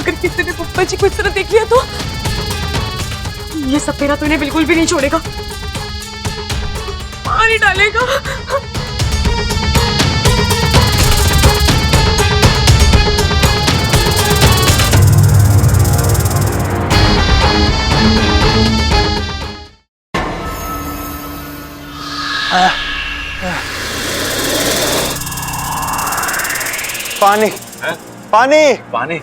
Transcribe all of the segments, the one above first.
अगर किसी ने बब्बल जी को इस तरह देख लिया तो ये सपेरा तो इन्हें बिल्कुल भी नहीं छोड़ेगा, मार ही डालेगा। पानी है? पानी पानी।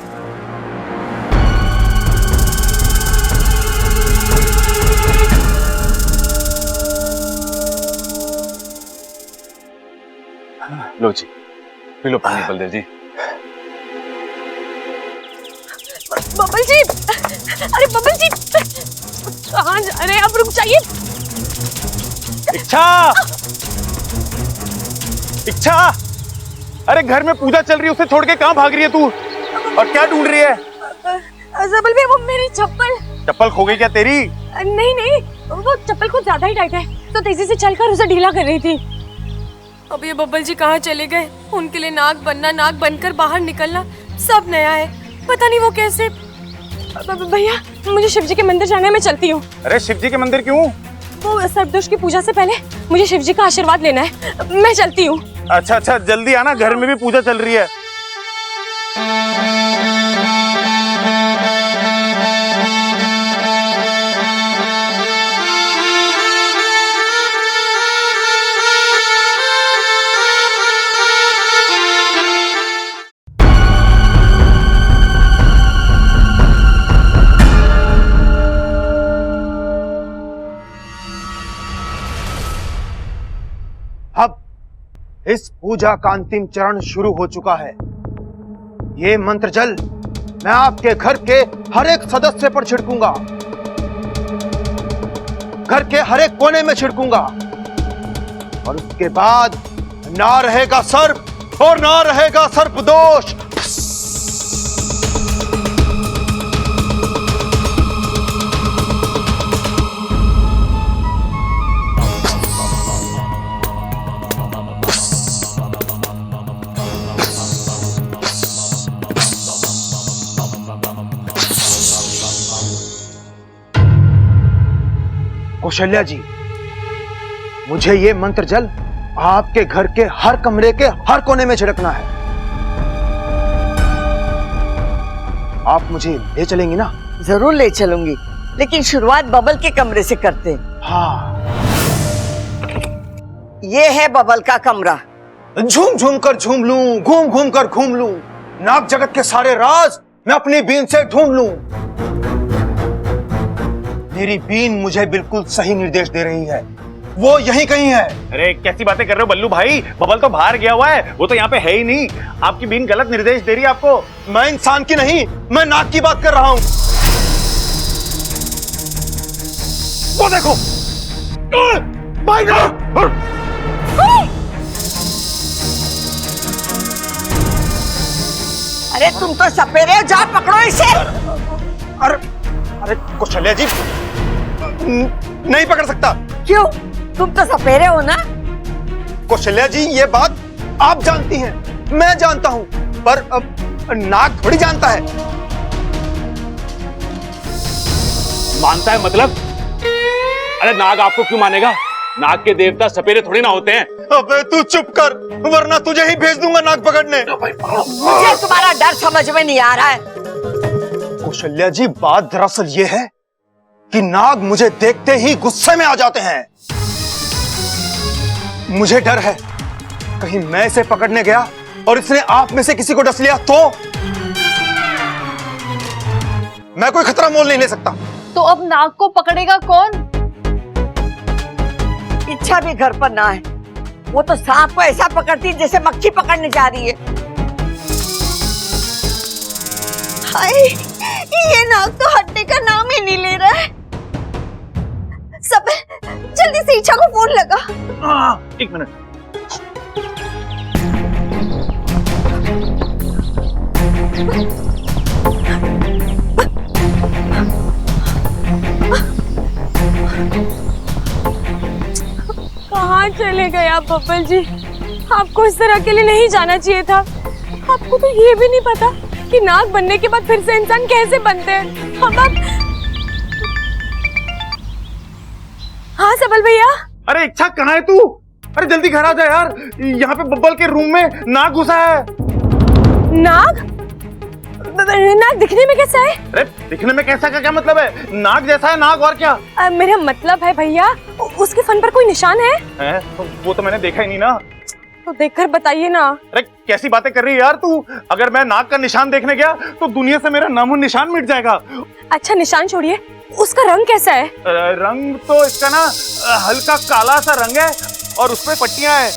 लो जी, पी लो पानी बलदेव जी। बब्बल जी, अरे बब्बल जी कहाँ जा रहे हैं? अब रुक जाइए। इच्छा, इच्छा, अरे घर में पूजा चल रही है, उसे छोड़ के कहाँ भाग रही है तू? और क्या ढूंढ रही है? जबल भी वो मेरी चप्पल। चप्पल खो गई क्या तेरी? नहीं नहीं, वो चप्पल कुछ ज्यादा ही टाइट है तो तेजी से चलकर उसे ढीला कर रही थी। अब ये बब्बल जी कहाँ चले गए? उनके लिए नाग बनना, नाग बनकर बाहर निकलना सब नया है, पता नहीं वो कैसे। भैया मुझे शिव जी के मंदिर जाने में चलती हूँ। अरे शिव जी के मंदिर क्यों? वो सर्पदोष की पूजा से पहले मुझे शिव जी का आशीर्वाद लेना है, मैं चलती हूँ। अच्छा अच्छा, जल्दी आना, घर में भी पूजा चल रही है। अब इस पूजा का अंतिम चरण शुरू हो चुका है। ये मंत्र जल मैं आपके घर के हर एक सदस्य पर छिड़कूंगा, घर के हर एक कोने में छिड़कूंगा, और उसके बाद ना रहेगा सर्प और ना रहेगा सर्पदोष। कौशल्या जी, मुझे ये मंत्र जल आपके घर के हर कमरे के हर कोने में छिड़कना है। आप मुझे ले चलेंगी ना? जरूर ले चलूंगी, लेकिन शुरुआत बबल के कमरे से करते हैं। हाँ, ये है बबल का कमरा। झूम झूम कर झूम लूं, घूम घूम कर घूम लूं, नाग जगत के सारे राज मैं अपनी बीन से ढूंढ लूं। मेरी बीन मुझे बिल्कुल सही निर्देश दे रही है, वो यहीं कहीं है। अरे कैसी बातें कर रहे हो बल्लू भाई, बबल तो बाहर गया हुआ है, वो तो यहाँ पे है ही नहीं। आपकी बीन गलत निर्देश दे रही है आपको। मैं इंसान की नहीं, मैं नाग की बात कर रहा हूं। वो देखो भाई ना। अरे तुम तो सपेरे हो, जाओ पकड़ो इसे। अरे अरे कौशल्या जी, नहीं पकड़ सकता। क्यों? तुम तो सपेरे हो ना। कौशल्या जी, ये बात आप जानती हैं, मैं जानता हूं, पर नाग थोड़ी जानता है। मानता है मतलब? अरे नाग आपको क्यों मानेगा? नाग के देवता सपेरे थोड़ी ना होते हैं। अबे तू चुप कर, वरना तुझे ही भेज दूंगा नाग पकड़ने। मुझे तुम्हारा डर समझ में नहीं आ रहा है। कौशल्या जी, बात दरअसल ये है कि नाग मुझे देखते ही गुस्से में आ जाते हैं। मुझे डर है कहीं मैं इसे पकड़ने गया और इसने आप में से किसी को डस लिया तो? मैं कोई खतरा मोल नहीं ले सकता। तो अब नाग को पकड़ेगा कौन? इच्छा भी घर पर ना है, वो तो सांप को ऐसा पकड़ती है जैसे मक्खी पकड़ने जा रही है। हाय, ये नाग तो हटने का नाम ही नहीं ले रहा है। सब जल्दी से इच्छा को फोन लगा। एक मिनट। कहाँ चले गए आप बब्बल जी? आपको इस तरह के लिए नहीं जाना चाहिए था। आपको तो ये भी नहीं पता कि नाग बनने के बाद फिर से इंसान कैसे बनते हैं। हम अब हाँ सबल भैया। अरे इच्छा कहाँ है तू? अरे जल्दी घर आ जा यार, यहाँ पे बब्बल के रूम में नाग घुसा है। नाग? नाग दिखने में कैसा है? अरे दिखने में कैसा का क्या मतलब है? नाग जैसा है नाग, और क्या? मेरा मतलब है भैया, उसके फन पर कोई निशान है? वो तो मैंने देखा ही नहीं ना। तो देखकर बताइए ना। अरे कैसी बातें कर रही है यार तू? अगर मैं नाग का निशान देखने गया तो दुनिया से मेरा नामो निशान मिट जाएगा। अच्छा निशान छोड़िए, उसका रंग कैसा है? रंग तो इसका ना हल्का काला सा रंग है और उसपे पट्टियां हैं।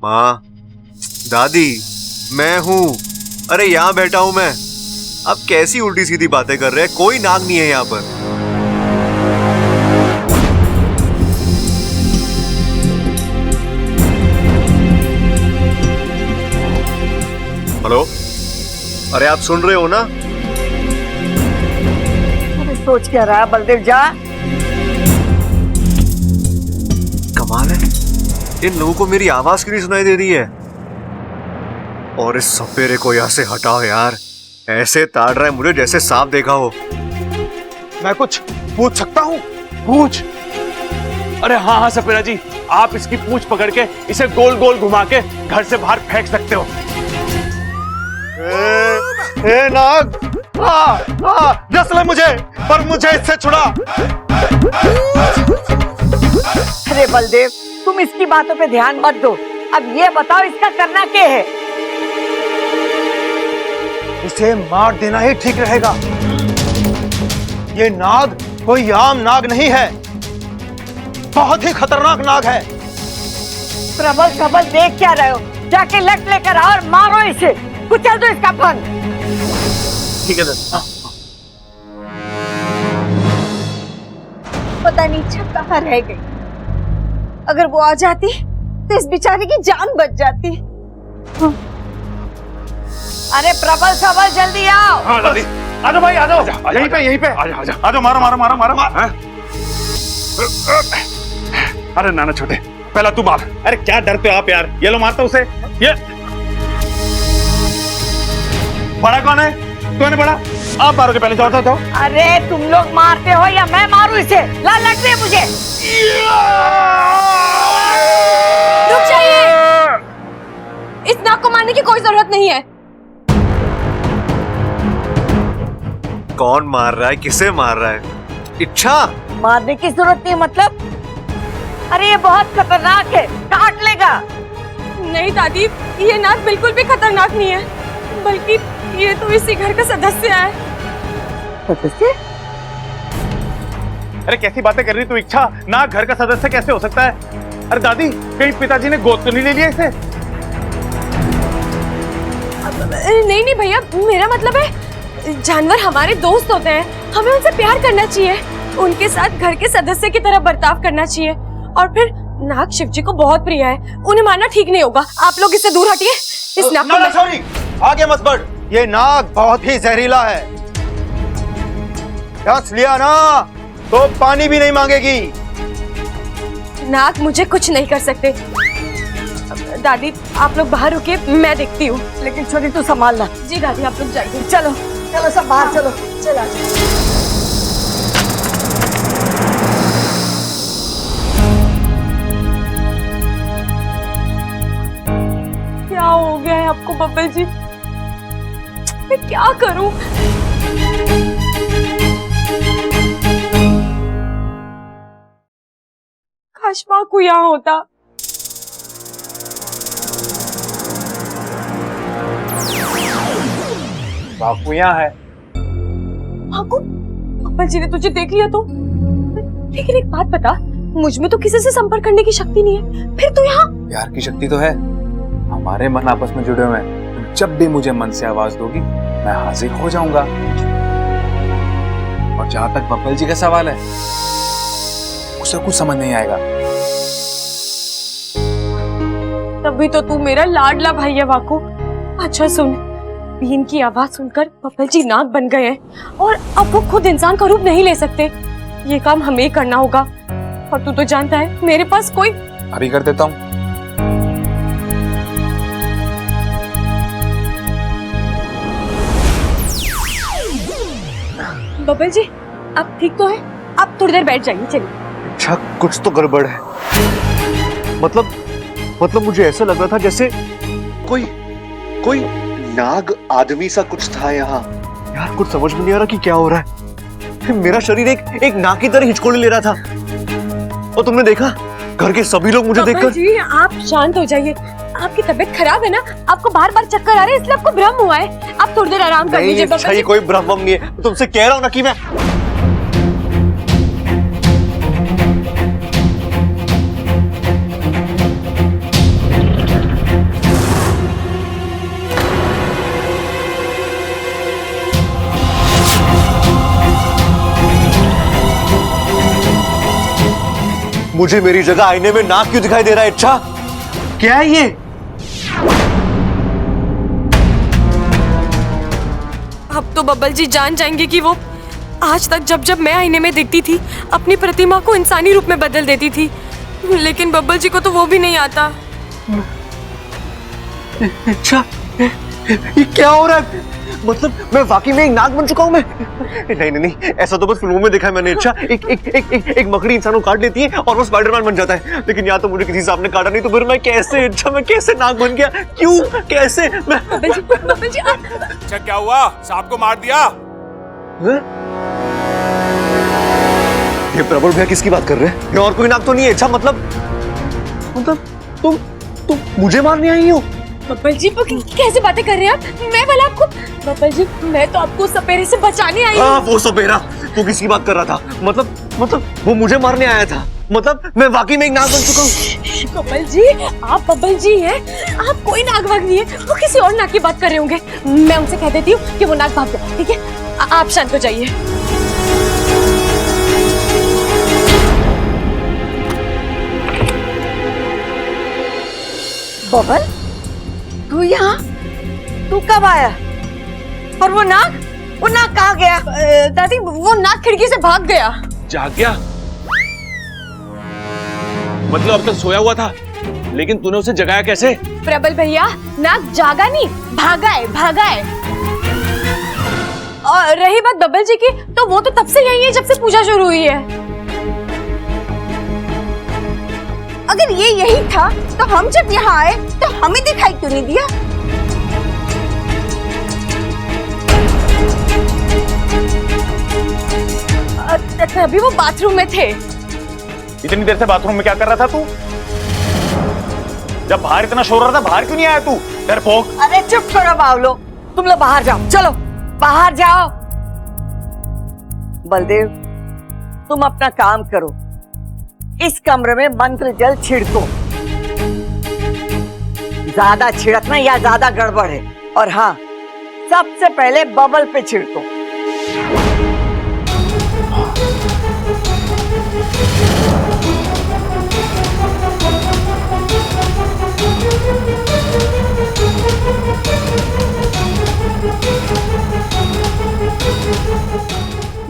माँ, दादी, मैं हूँ। अरे यहाँ बैठा हूँ मैं। अब कैसी उल्टी सीधी बातें कर रहे हैं? कोई नाग नहीं है यहाँ पर। हेलो, अरे आप सुन रहे हो ना? सोच क्या रहा बलदेव जा? कमाल है, इन लोगों को मेरी आवाज क्यों नहीं सुनाई दे रही है? और इस सपेरे को यहाँ से हटाओ यार, ऐसे ताड़ रहा है मुझे जैसे सांप देखा हो। मैं कुछ पूछ सकता हूँ? पूछ। अरे हाँ हाँ सपेरा जी, आप इसकी पूंछ पकड़ के इसे गोल गोल घुमा के घर से बाहर फेंक सकते हो। ए नाग, डस ले मुझे, पर मुझे इससे छुड़ा। अरे बलदेव, तुम इसकी बातों पे ध्यान मत दो। अब ये बताओ इसका करना क्या है? इसे मार देना ही ठीक रहेगा। ये नाग कोई आम नाग नहीं है, बहुत ही खतरनाक नाग है। प्रबल सबल देख क्या रहे हो? जाके लट लेकर आओ और मारो इसे, कुचल दो इसका फन। ठीक है सर। पता नहीं इच्छा कहाँ रह गई। अगर वो आ जाती तो इस बेचारे की जान बच जाती। अरे प्रबल सबल जल्दी आओ। हाँ दादी, आ जाओ भाई, आ जाओ। यहीं पे आ जाओ मारो मारो मारो मारो। अरे नाना छोटे, पहला तू मार। अरे क्या डरते हो आप यार? ये लो मारता उसे। ये बड़ा कौन है? तूने बड़ा? आप मारोगे पहले, जाओ जाओ जाओ। अरे तुम लोग मारते हो या मैं मारूं इसे? ला लग दे मुझे। रुक जाइए, इस नाग को मारने की कोई जरूरत नहीं है। कौन मार रहा है? किसे मार रहा है? इच्छा? मारने की जरूरत नहीं मतलब? अरे ये बहुत खतरनाक है, काट लेगा। नहीं दादी, ये नाग बिल्कुल भी खतरनाक नहीं है, बल्कि ये तो इसी घर का सदस्य है। सदस्य? अरे कैसी बातें कर रही तू इच्छा? नाग घर का सदस्य कैसे हो सकता है? अरे दादी, कहीं पिताजी ने गोद तो नहीं ले लिया इसे? नहीं नहीं भैया, मेरा मतलब है जानवर हमारे दोस्त होते हैं, हमें उनसे प्यार करना चाहिए, उनके साथ घर के सदस्य की तरह बर्ताव करना चाहिए। और फिर नाग शिव जी को बहुत प्रिय है, उन्हें मारना ठीक नहीं होगा। आप लोग इससे दूर हटिए। इस नाग को सॉरी, आगे मत बढ़। ये नाग बहुत ही जहरीला है, डस लिया ना तो पानी भी नहीं मांगेगी। नाग मुझे कुछ नहीं कर सकते। दादी आप लोग बाहर रुके, मैं देखती हूँ। लेकिन छोटी तू संभालना। जी दादी, आप लोग जाइए। चलो चलो सब बाहर चलो। चला क्या हो गया है आपको बब्बल जी? मैं क्या करूं? काश माँ को यहाँ होता। बापू यहाँ है। बापू, बब्बल जी ने तुझे देख लिया तो? लेकिन एक बात बता, मुझ में तो किसी से संपर्क करने की शक्ति नहीं है, फिर तू यहाँ? प्यार की शक्ति तो है, हमारे मन आपस में जुड़े हुए हैं। जब भी मुझे मन से आवाज दोगी मैं हाजिर हो जाऊंगा। और जहां तक बब्बल जी का सवाल है, उसे कुछ समझ नहीं आएगा। तभी तो तू मेरा लाडला भाई है वाकू। अच्छा सुन, बीन की आवाज सुनकर बब्बल जी नाग बन गए हैं और अब वो खुद इंसान का रूप नहीं ले सकते। ये काम हमें ही करना होगा। और तू तो जानता है मेरे पास कोई। अभी कर देता हूँ। बबल जी आप ठीक तो है? आप थोड़ी देर बैठ जाइए, चलिए। अच्छा, कुछ तो गड़बड़ है। मतलब मुझे ऐसा लग रहा था जैसे कोई नाग आदमी सा कुछ था यहाँ। यार कुछ समझ में नहीं आ रहा कि क्या हो रहा है। मेरा शरीर एक नाग की तरह हिचकोले ले रहा था। और तुमने देखा, घर के सभी लोग मुझे बबल देखकर। जी आप शांत हो जाइए, आपकी तबीयत खराब है ना, आपको बार बार चक्कर आ रहे हैं इसलिए आपको भ्रम हुआ है। आप थोड़ी देर आराम कर लीजिए। अच्छा, ये कोई भ्रम नहीं है, तुमसे कह रहा हूँ ना कि मैं मुझे मेरी जगह आईने में नाक क्यों दिखाई दे रहा है? अच्छा क्या है ये? अब तो बबल जी जान जाएंगे कि वो आज तक जब जब मैं आईने में दिखती थी अपनी प्रतिमा को इंसानी रूप में बदल देती थी, लेकिन बबल जी को तो वो भी नहीं आता। अच्छा ये क्या हो रहा है? मतलब मैं वाकई में एक नाग बन चुका हूँ मैं? नहीं, ऐसा तो बस फिल्मों में देखा है मैंने। अच्छा एक मकड़ी इंसान को काट लेती है और वो स्पाइडरमैन बन जाता है, लेकिन यहाँ तो मुझे किसी सांप ने काटा नहीं, तो फिर मैं कैसे? अच्छा मैं कैसे नाग बन गया? क्यों? कैसे? बबल जी आप... अच्छा क्या हुआ, सांप को मार दिया? ये प्रबल भैया किसकी बात कर रहे हैं? ये और कोई नाग तो नहीं है? अच्छा मतलब तुम मुझे मारने आई हो? बबल जी कैसे बातें कर रहे हैं आप? मैं वाला आपको... बबल जी मैं तो आपको सपेरे से बचाने आई हूँ। हाँ वो सपेरा, वो किसकी बात कर रहा था? मतलब वो मुझे मारने आया था? मतलब मैं वाकई में एक नाग बन चुका हूँ? बबल जी आप बबल जी हैं, आप कोई नाग वाग नहीं है, वो किसी और नाग की बात कर रहे होंगे। मैं उनसे कह देती हूँ कि वो नाग भाग जाए, ठीक है? आप शांत हो जाइए। बबल तू यहाँ? तू कब आया? और वो नाग कहाँ गया? दादी वो नाग खिड़की से भाग गया। जाग गया? मतलब अब तक सोया हुआ था, लेकिन तूने उसे जगाया कैसे? प्रबल भैया नाग जागा नहीं, भागा है। और रही बात बबल जी की, तो वो तो तब से यही है जब से पूजा शुरू हुई है। अगर ये यही था तो हम जब यहाँ आए तो हमें दिखाई क्यों नहीं दिया? अभी वो बाथरूम में थे। इतनी देर से बाथरूम में क्या कर रहा था तू? जब बाहर इतना शोर हो रहा था, बाहर क्यों नहीं आया तू? डरपोक। अरे चुप करो बावलो, तुम लोग बाहर जाओ, चलो बाहर जाओ। बलदेव तुम अपना काम करो, इस कमरे में मंत्र जल छिड़को। ज्यादा छिड़कना या ज्यादा गड़बड़ है। और हाँ, सबसे पहले बबल पे छिड़को।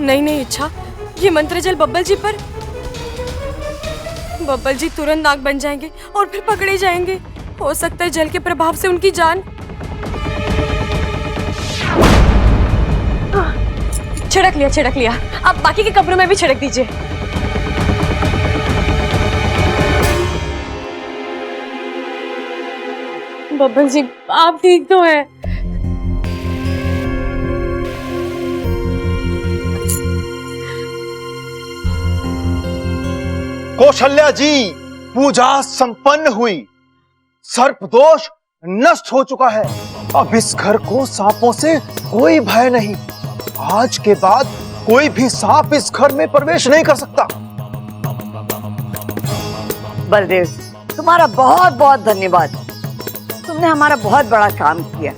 नहीं इच्छा, ये मंत्र जल बब्बल जी पर... बब्बल जी तुरंत नाग बन जाएंगे और फिर पकड़े जाएंगे। हो सकता है जल के प्रभाव से उनकी जान... छिड़क लिया। अब बाकी के कमरों में भी छिड़क दीजिए। बब्बल जी आप ठीक तो हैं? कौशल्या जी, पूजा संपन्न हुई, सर्प दोष नष्ट हो चुका है। अब इस घर को सांपों से कोई भय नहीं। आज के बाद कोई भी सांप इस घर में प्रवेश नहीं कर सकता। बलदेव तुम्हारा बहुत बहुत धन्यवाद, तुमने हमारा बहुत बड़ा काम किया।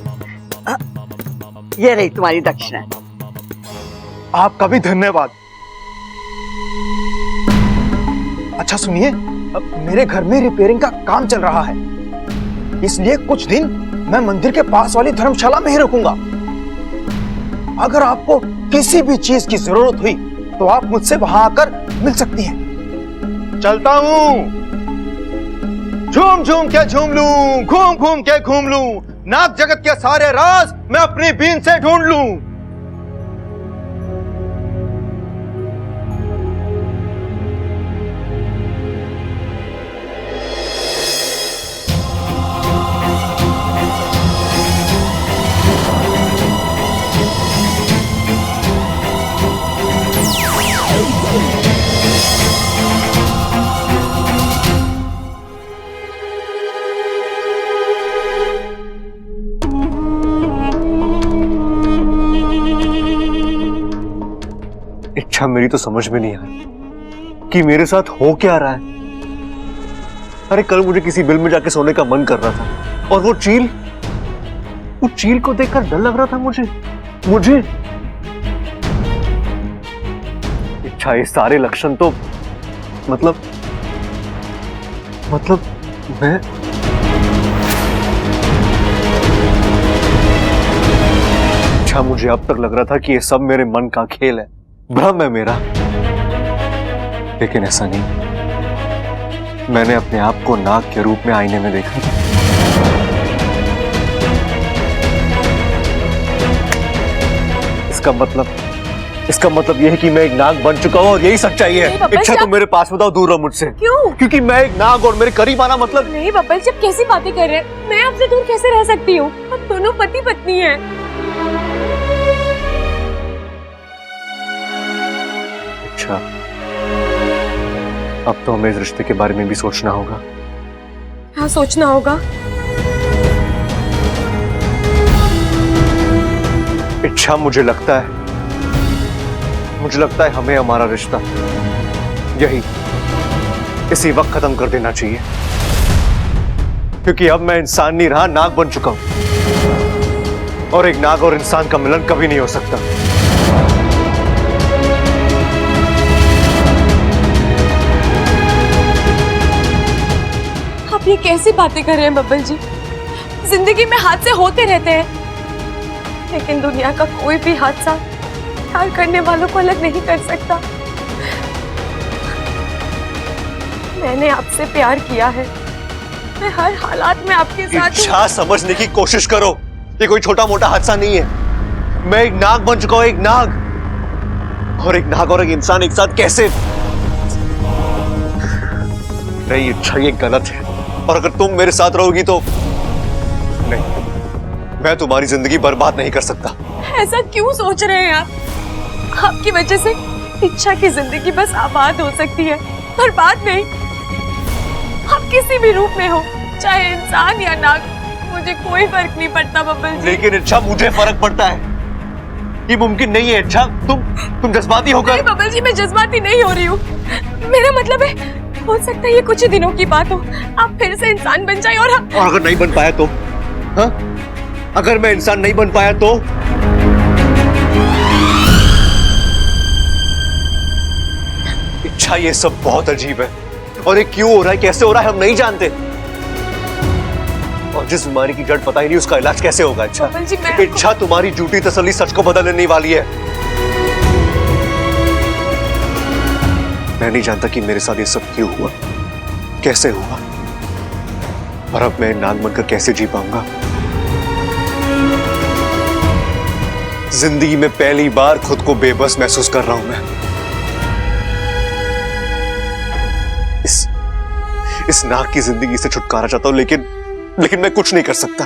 ये रही तुम्हारी दक्षिणा। आपका भी धन्यवाद। अच्छा सुनिए, मेरे घर में रिपेयरिंग का काम चल रहा है, इसलिए कुछ दिन मैं मंदिर के पास वाली धर्मशाला में ही रुकूंगा। अगर आपको किसी भी चीज की जरूरत हुई तो आप मुझसे वहां आकर मिल सकती हैं। चलता हूं। झूम झूम के झूम लूं, घूम घूम के घूम लूं, नाग जगत के सारे राज मैं अपनी बीन से ढूंढ लूं। इच्छा मेरी तो समझ में नहीं आ रही कि मेरे साथ हो क्या रहा है। अरे कल मुझे किसी बिल में जाके सोने का मन कर रहा था और वो चील को देखकर डर लग रहा था मुझे। इच्छा ये सारे लक्षण तो मतलब मैं अच्छा, मुझे अब तक लग रहा था कि ये सब मेरे मन का खेल है, भ्रम है मेरा। लेकिन ऐसा नहीं, मैंने अपने आप को नाग के रूप में आईने में देखा। इसका मतलब यह है कि मैं एक नाग बन चुका हूं और यही सच्चाई है। इच्छा तुम मेरे पास बताओ, दूर रहो मुझसे। क्यों? क्योंकि मैं एक नाग और मेरे करीब आना मतलब। नहीं बब्बल जी, आप कैसी बातें कर रहे हैं? मैं आपसे दूर कैसे रह सकती हूँ? हम दोनों पति पत्नी हैं। अच्छा, अब तो हमें इस रिश्ते के बारे में भी सोचना होगा। हाँ, सोचना होगा। इच्छा, मुझे लगता है हमें हमारा रिश्ता इसी वक्त खत्म कर देना चाहिए, क्योंकि अब मैं इंसान नहीं रहा, नाग बन चुका हूं और एक नाग और इंसान का मिलन कभी नहीं हो सकता। आप ये कैसी बातें कर रहे हैं बब्बल जी? जिंदगी में हादसे होते रहते हैं, लेकिन दुनिया का कोई भी हादसा प्यार करने वालों को अलग नहीं कर सकता। मैंने आपसे प्यार किया है, मैं हर हालात में आपके साथ हूं। इच्छा, समझने की कोशिश करो, ये कोई छोटा मोटा हादसा नहीं है। मैं एक नाग बन चुका हूं, एक नाग और एक इंसान एक साथ कैसे? नहीं इच्छा, ये गलत है, और अगर तुम मेरे साथ रहोगी तो नहीं, मैं तुम्हारी जिंदगी बर्बाद नहीं कर सकता। ऐसा क्यों सोच रहे हैं आप? आपकी वजह से इच्छा की जिंदगी बस आबाद हो सकती है, बर्बाद नहीं। आप किसी भी रूप में हो, चाहे इंसान या नाग, मुझे कोई फर्क नहीं पड़ता बब्बल जी। लेकिन इच्छा, मुझे फर्क पड़ता है। ये मुमकिन नहीं है इच्छा, तुम जज्बाती होकर। नहीं बब्बल जी, मैं जज्बाती नहीं हो रही हूँ। मेरा मतलब है, हो सकता है ये कुछ ही दिनों की बात हो, आप फिर से इंसान बन जाए और अगर नहीं बन पाया तो? हाँ? अगर मैं इंसान नहीं बन पाया तो? इच्छा, ये सब बहुत अजीब है, और ये क्यों हो रहा है, कैसे हो रहा है, हम नहीं जानते। और जिस बीमारी की जड़ पता ही नहीं, उसका इलाज कैसे होगा? इच्छा, बब्बल जी, इच्छा, तुम्हारी झूठी तसल्ली सच को बदल देने वाली है। मैं नहीं जानता कि मेरे साथ ये सब क्यों हुआ, कैसे हुआ, और अब मैं नाग बनकर कैसे जी पाऊंगा। जिंदगी में पहली बार खुद को बेबस महसूस कर रहा हूं मैं। इस नाग की जिंदगी से छुटकारा चाहता हूं, लेकिन मैं कुछ नहीं कर सकता।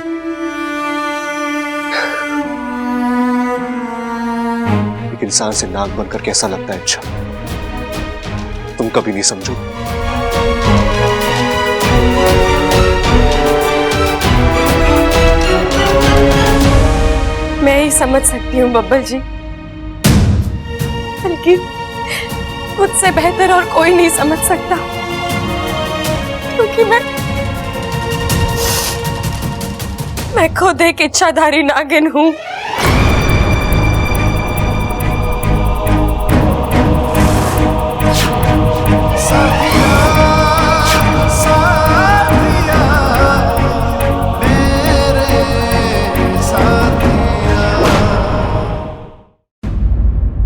एक इंसान से नाग बनकर कैसा लगता है अच्छा, तुम कभी नहीं समझो। मैं ही समझ सकती हूँ बब्बल जी, बल्कि मुझसे बेहतर और कोई नहीं समझ सकता, क्योंकि मैं खुद एक इच्छाधारी नागिन हूँ।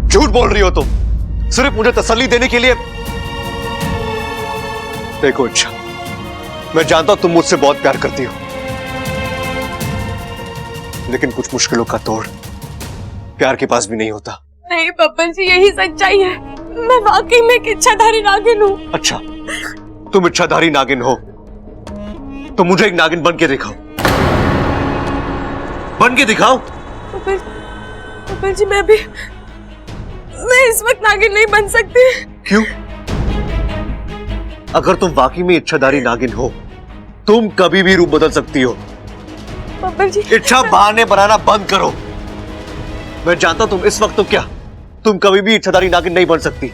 झूठ बोल रही हो तुम, सिर्फ मुझे तसल्ली देने के लिए। देखो अच्छा, मैं जानता हूं तुम मुझसे बहुत प्यार करती हो, लेकिन कुछ मुश्किलों का तोड़ प्यार के पास भी नहीं होता। नहीं बब्बल जी, यही सच्चाई है, मैं वाकई में एक इच्छाधारी नागिन हूँ। अच्छा, तुम इच्छाधारी नागिन हो तो मुझे एक नागिन बन के दिखाओ, बन के दिखाओ। बब्बल जी, मैं इस वक्त नागिन नहीं बन सकती। क्यों? अगर तुम वाकई में इच्छाधारी नागिन हो, तुम कभी भी रूप बदल सकती हो। बब्बल जी, इच्छा बहाने बनाना बंद करो। मैं जानता हूं तुम इस वक्त तो क्या तुम कभी भी इच्छाधारी नागिन नहीं बन सकती,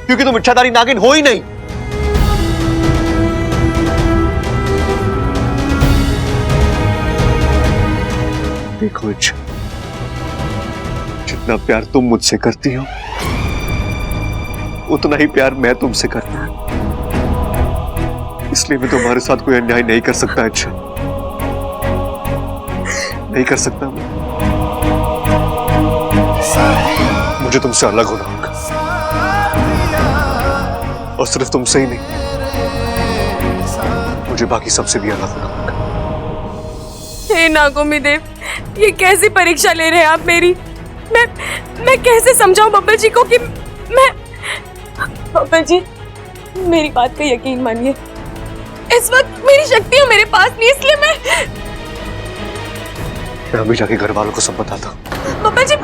क्योंकि तुम इच्छाधारी नागिन हो ही नहीं। देखो इच्छा, जितना प्यार तुम मुझसे करती हो उतना ही प्यार मैं तुमसे करता हूं, इसलिए मैं तुम्हारे साथ कोई अन्याय नहीं कर सकता इच्छा, नहीं कर सकता। मुझे तुमसे अलग होना होगा, और सिर्फ तुमसे ही नहीं, मुझे बाकी सबसे भी अलग होना होगा। हे नागोमी देव, ये कैसी परीक्षा ले रहे हैं आप मेरी? मैं कैसे समझाऊं बब्बल जी को कि मैं... बब्बल जी, मेरी बात का यकीन मानिए, इस वक्त मेरी शक्तियां मेरे पास नहीं, इसलिए मैं अभी जाके घर वालों को सब बताता हूं। बब्बल जी,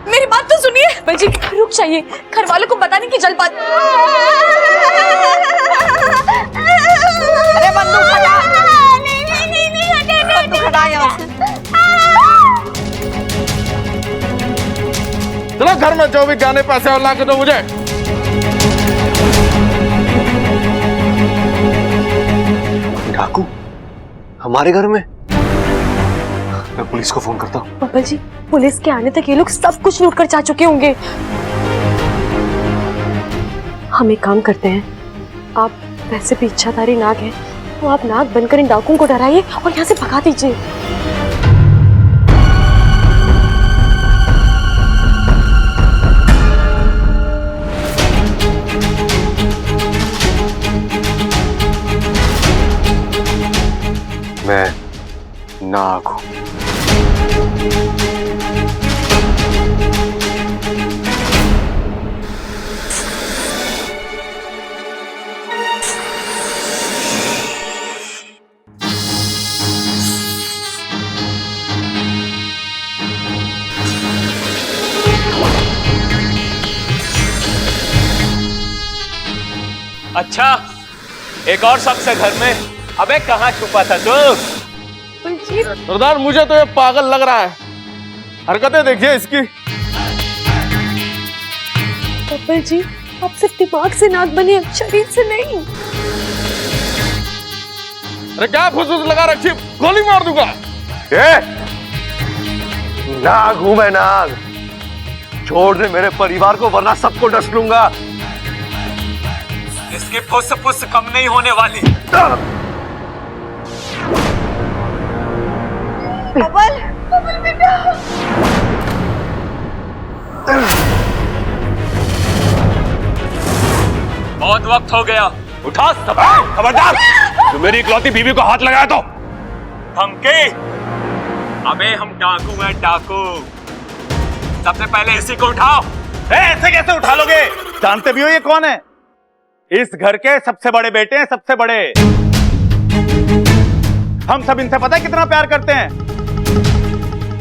मेरी बात तो सुनिए। बब्बल जी रुक जाइए, घर वालों को बताने की जल्दबाजी। अरे बंदूक हटा, बंदूक हटा यहाँ से। चलो घर में जो भी गाने पैसे और ला के दो मुझे। डाकू हमारे घर में? मैं पुलिस को फोन करता हूँ। बब्बल जी, पुलिस के आने तक ये लोग सब कुछ लूट कर जा चुके होंगे। हम एक काम करते हैं, आप वैसे भी इच्छाधारी नाग हैं, तो आप नाग बनकर इन डाकुओं को डराइए और यहाँ से भगा दीजिए। मैं नाग हूं। अच्छा, एक और शख्स है घर में। अबे कहाँ छुपा था तू? सरदार मुझे तो ये पागल लग रहा है, हरकतें देखिए इसकी। बब्बल जी, आप सिर्फ दिमाग से नाग बने, शरीर से नहीं। अरे क्या फुसफुस लगा रखी, गोली मार दूंगा। नाग हूं मैं, नाग। छोड़ दे मेरे परिवार को, वरना सबको डस लूंगा। इसकी फुस फुस कम नहीं होने वाली। बबल, बबल बेटा। बहुत वक्त हो गया, उठा सब। खबरदार, जो मेरी इकलौती बीवी को हाथ लगाया तो धमकी। अबे हम डाकू हैं, डाकू। सबसे पहले इसी को उठाओ। ऐसे कैसे उठा लोगे? जानते भी हो ये कौन है? इस घर के सबसे बड़े बेटे हैं, सबसे बड़े। हम सब इनसे पता है कितना प्यार करते हैं।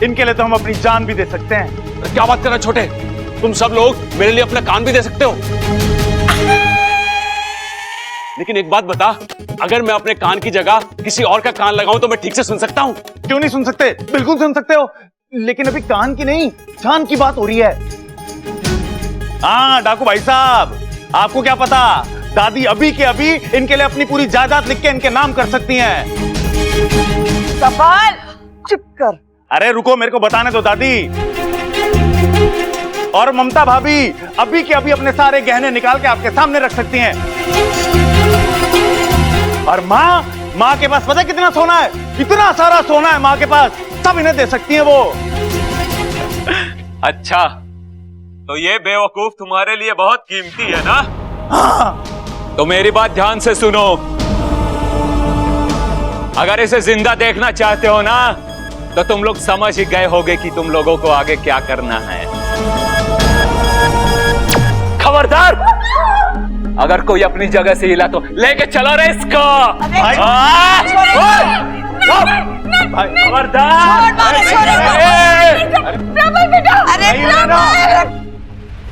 इनके लिए तो हम अपनी जान भी दे सकते हैं। क्या बात कर रहे छोटे? तुम सब लोग मेरे लिए अपना कान भी दे सकते हो। लेकिन एक बात बता, अगर मैं अपने कान की जगह किसी और का कान लगाऊं तो मैं ठीक से सुन सकता हूं? क्यों नहीं सुन सकते? बिल्कुल सुन सकते हो, लेकिन अभी कान की नहीं, जान की बात हो रही है। हाँ डाकू भाई साहब, आपको क्या पता, दादी अभी के अभी इनके लिए अपनी पूरी जायदाद लिख के इनके नाम कर सकती हैं। सफल, चुप कर। अरे रुको, मेरे को बताने दो दादी। और ममता भाभी अभी के अभी अपने सारे गहने निकाल के आपके सामने रख सकती हैं। और माँ के पास पता है कितना सोना है? इतना सारा सोना है माँ के पास, सब इन्हें दे सकती हैं वो। अच्छा, तो ये बेवकूफ तुम्हारे लिए बहुत कीमती है ना? हाँ। तो मेरी बात ध्यान से सुनो। अगर इसे जिंदा देखना चाहते हो ना, तो तुम लोग समझ ही गए होगे कि तुम लोगों को आगे क्या करना है। खबरदार, अगर कोई अपनी जगह से हिला तो लेके चलो रे इसको। खबरदार। अरे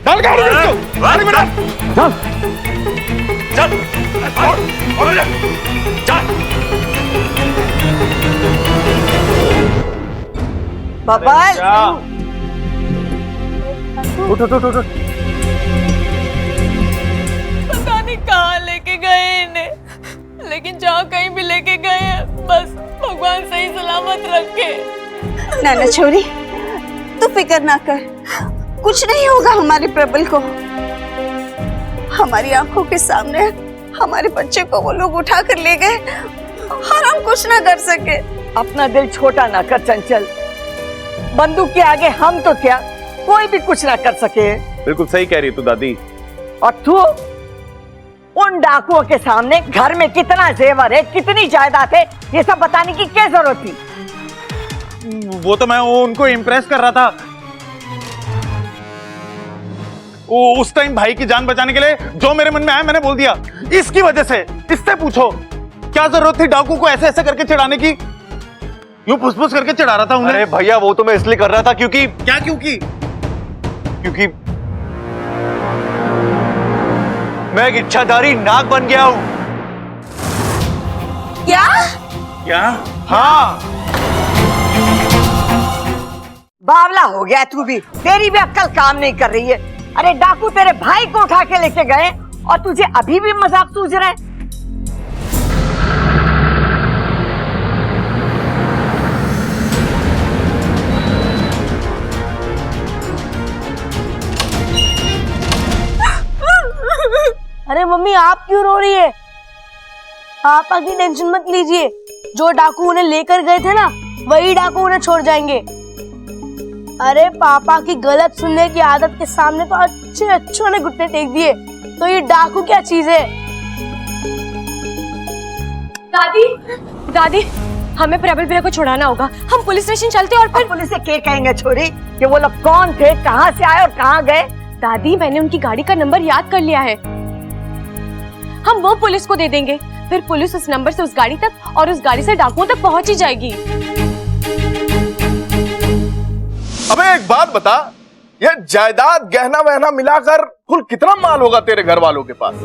डाल गाड़ी में इसको, गाड़ी में डाल। चल, चल। बबल, उठ उठ उठ उठ। कहाँ लेके गए इन्हें, लेकिन जहाँ कहीं भी लेके गए हैं बस भगवान सही सलामत रखे। नाना छोरी, तू फिक्र ना कर, कुछ नहीं होगा हमारे प्रबल को। हमारी आंखों के सामने हमारे बच्चे को वो लोग उठा कर ले गए और हम कुछ ना कर सके। अपना दिल छोटा ना कर चंचल, बंदूक के आगे हम तो क्या, कोई भी कुछ ना कर सके। बिल्कुल सही कह रही तू दादी। और तू उन डाकुओं के सामने घर में कितना जेवर है, कितनी जायदाद है, ये सब बताने की क्या जरूरत थी? वो तो मैं उनको इम्प्रेस कर रहा था। वो उस टाइम भाई की जान बचाने के लिए जो मेरे मन में आया मैंने बोल दिया। इसकी वजह से, इससे पूछो क्या जरूरत थी डाकू को ऐसे ऐसे करके चिढ़ाने की? यूं फुसफुस करके चिढ़ा रहा था उन्हें। अरे भैया वो तो मैं इसलिए कर रहा था क्योंकि क्या क्योंकि? क्योंकि मैं एक इच्छाधारी नाग बन गया हूं। क्या? क्या? हाँ। बावला हो गया तू भी, तेरी भी अक्ल काम नहीं कर रही है। अरे डाकू तेरे भाई को उठा के लेके गए और तुझे अभी भी मजाक सूझ रहा है? अरे मम्मी आप क्यों रो रही है? पापा की टेंशन मत लीजिए, जो डाकू उन्हें लेकर गए थे ना वही डाकू उन्हें छोड़ जाएंगे। अरे पापा की गलत सुनने की आदत के सामने तो अच्छे अच्छों ने घुटने टेक दिए, तो ये डाकू क्या चीज है? दादी दादी हमें प्रबल भैया को छुड़ाना होगा, हम पुलिस स्टेशन चलते और फिर पुलिस से क्या कहेंगे छोरी कि वो लोग कौन थे, कहां से आए और कहां गए? दादी मैंने उनकी गाड़ी का नंबर याद कर लिया है, हम वो पुलिस को दे देंगे, फिर पुलिस उस नंबर से उस गाड़ी तक और उस गाड़ी से डाकुओं तक पहुंच ही जाएगी। अबे एक बात बता, ये जायदाद गहना वहना मिलाकर कुल कितना माल होगा तेरे घर वालों के पास?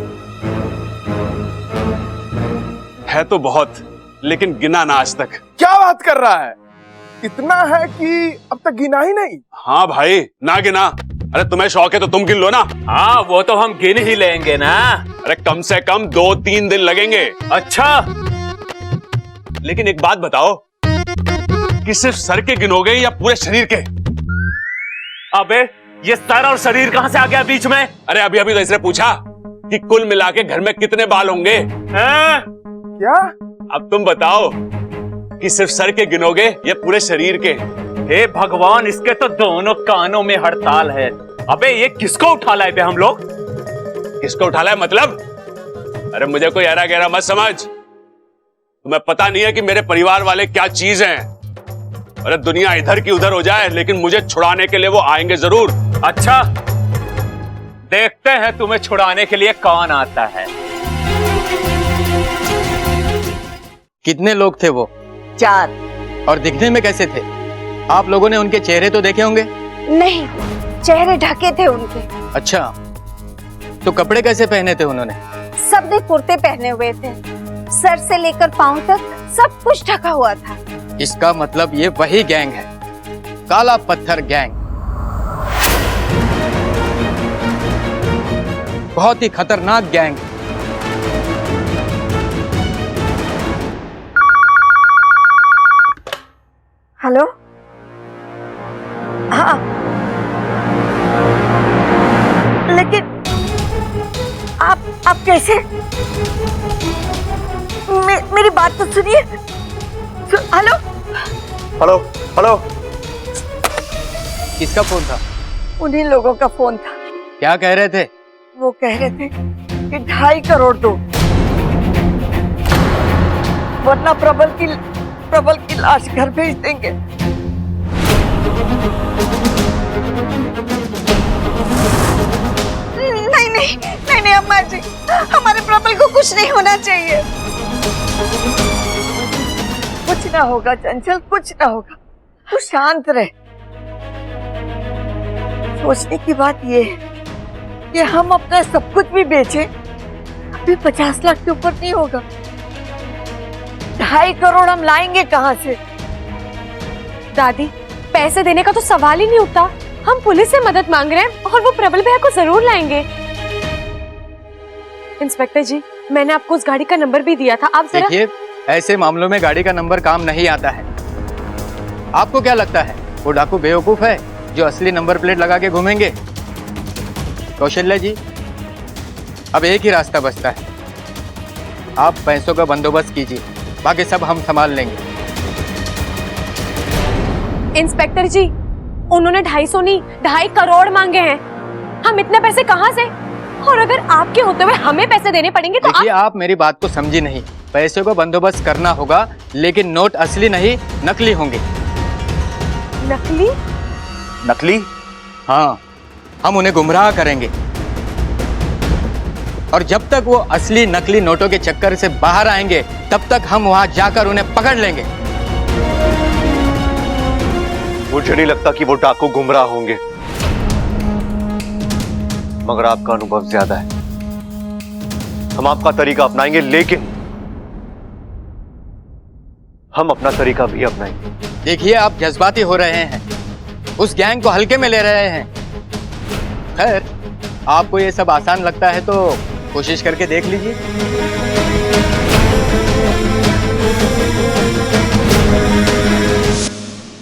है तो बहुत, लेकिन गिना ना आज तक। क्या बात कर रहा है? इतना है कि अब तक गिना ही नहीं? हाँ भाई ना गिना। अरे तुम्हें शौक है तो तुम गिन लो ना। हाँ वो तो हम गिन ही लेंगे ना। अरे कम से कम 2-3 दिन लगेंगे। अच्छा लेकिन एक बात बताओ कि सिर्फ सर के गिनोगे या पूरे शरीर के? अबे ये सर और शरीर कहां से आ गया बीच में? अरे अभी अभी तो इसने पूछा कि कुल मिला के घर में कितने बाल होंगे। हैं? क्या? अब तुम बताओ कि सिर्फ सर के गिनोगे या पूरे शरीर के? हे भगवान, इसके तो दोनों कानों में हड़ताल है। अबे ये किसको उठा लाए बे हम लोग? किसको उठा लाए मतलब? अरे मुझे कोई ऐरा गहरा मत समझ, तुम्हें पता नहीं है कि मेरे परिवार वाले क्या चीज हैं। अरे दुनिया इधर की उधर हो जाए लेकिन मुझे छुड़ाने के लिए वो आएंगे जरूर। अच्छा देखते हैं तुम्हें छुड़ाने के लिए कौन आता है। कितने लोग थे वो? 4। और दिखने में कैसे थे? आप लोगों ने उनके चेहरे तो देखे होंगे? नहीं, चेहरे ढके थे उनके। अच्छा, तो कपड़े कैसे पहने थे उन्होंने? सबने कुर्ते पहने हुए थे, सर से लेकर पांव तक सब कुछ ढका हुआ था। इसका मतलब ये वही गैंग है, काला पत्थर गैंग। बहुत ही खतरनाक गैंग। हेलो, हाँ लेकिन आप कैसे? मेरी बात तो सुनिए। हेलो हेलो हेलो, किसका फोन था? उन्हीं लोगों का फोन था। क्या कह रहे थे? वो कह रहे थे कि 2.5 करोड़ दो, वरना प्रबल की लाश घर भेज देंगे। नहीं अम्मा जी, हमारे प्रबल को कुछ नहीं होना चाहिए। कुछ ना होगा चंचल, कुछ ना होगा, तू शांत रह। सोचने की बात ये है कि हम अपना सब कुछ भी बेचें, अभी 50 लाख के ऊपर नहीं होगा। 2.5 करोड़ हम लाएंगे कहां से? दादी पैसे देने का तो सवाल ही नहीं उठता, हम पुलिस से मदद मांग रहे हैं और वो प्रबल भैया को जरूर लाएंगे। इंस्पेक्टर जी, मैंने आपको उस गाड़ी का नंबर भी दिया था, आप जरा। देखिए, ऐसे मामलों में गाड़ी का नंबर काम नहीं आता है। आपको क्या लगता है वो डाकू बेवकूफ है जो असली नंबर प्लेट लगा के घूमेंगे? कौशल्या जी, अब एक ही रास्ता बचता है। आप पैसों का बंदोबस्त कीजिए, बाकी सब हम संभाल लेंगे। इंस्पेक्टर जी, उन्होंने 250 नहीं 2.5 करोड़ मांगे हैं। हम इतने पैसे कहाँ से? और अगर आपके होते हुए हमें पैसे देने पड़ेंगे तो देखिए, आप मेरी बात को समझी नहीं। पैसों का बंदोबस्त करना होगा, लेकिन नोट असली नहीं नकली होंगे। नकली? नकली? हाँ, हम उन्हें गुमराह करेंगे और जब तक वो असली नकली नोटों के चक्कर से बाहर आएंगे तब तक हम वहां जाकर उन्हें पकड़ लेंगे। मुझे नहीं लगता कि वो डाकू गुमराह होंगे, मगर आपका अनुभव ज्यादा है। हम आपका तरीका अपनाएंगे, लेकिन हम अपना तरीका भी अपनाएंगे। देखिए, आप जज्बाती हो रहे हैं, उस गैंग को हल्के में ले रहे हैं। खैर, आपको ये सब आसान लगता है तो कोशिश करके देख लीजिए।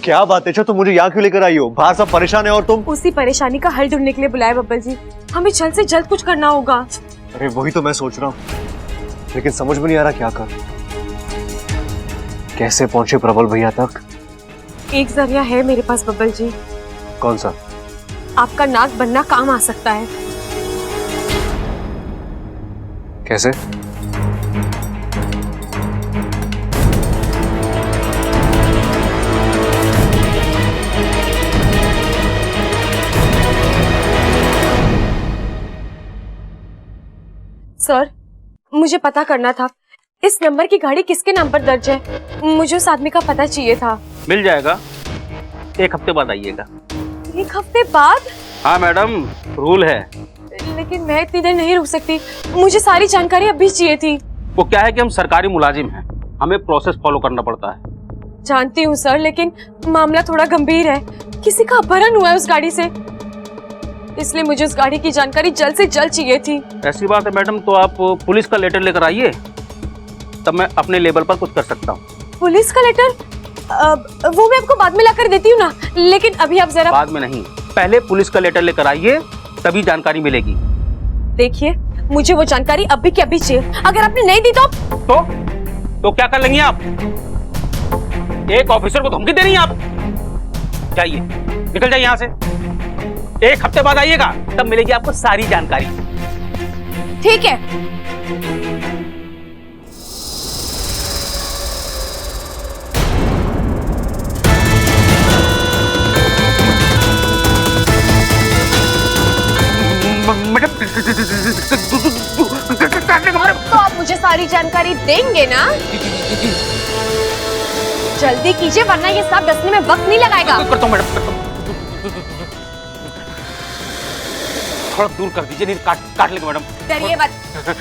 क्या बात है, तुम मुझे यहाँ क्यों लेकर आई हो? बाहर सब परेशान है और तुम? उसी परेशानी का हल ढूंढने के लिए बुलाया बब्बल जी। हमें जल्द से जल्द कुछ करना होगा। अरे वही तो मैं सोच रहा हूँ, लेकिन समझ में नहीं आ रहा क्या कर। कैसे पहुंचे प्रबल भैया तक? एक जरिया है मेरे पास बब्बल जी। कौन सा? आपका नाक बनना काम आ सकता है। कैसे? सर, मुझे पता करना था इस नंबर की गाड़ी किसके नाम पर दर्ज है। मुझे उस आदमी का पता चाहिए था। मिल जाएगा, 1 हफ्ते बाद आइएगा। 1 हफ्ते बाद? हाँ मैडम, रूल है। लेकिन मैं इतनी देर नहीं रुक सकती, मुझे सारी जानकारी अभी चाहिए थी। वो क्या है कि हम सरकारी मुलाजिम हैं, हमें प्रोसेस फॉलो करना पड़ता है। जानती हूँ सर, लेकिन मामला थोड़ा गंभीर है। किसी का अपहरण हुआ है उस गाड़ी से, इसलिए मुझे उस गाड़ी की जानकारी जल्द से जल्द चाहिए थी। ऐसी बात है मैडम, तो आप पुलिस का लेटर लेकर आइए, तब मैं अपने लेवल पर कुछ कर सकता हूँ। पुलिस का लेटर? वो मैं आपको बाद में लाकर देती हूँ ना, लेकिन अभी आप जरा। बाद में नहीं, पहले पुलिस का लेटर लेकर आइए, तभी जानकारी मिलेगी। देखिए, मुझे वो जानकारी अभी के अभी चाहिए। अगर आपने नहीं दी तो क्या कर लेंगी आप? एक ऑफिसर को धमकी दे रही हैं आप? जाइए, निकल जाइए यहाँ से। 1 हफ्ते बाद आइएगा, तब मिलेगी आपको सारी जानकारी। ठीक है। तो आप मुझे सारी जानकारी देंगे ना? जल्दी कीजिए, वरना ये सब डसने में वक्त नहीं लगाएगा। करता हूं मैडम, करता हूं। थोड़ा दूर कर दीजिए, नहीं काट लेंगे मैडम। डरिए मत,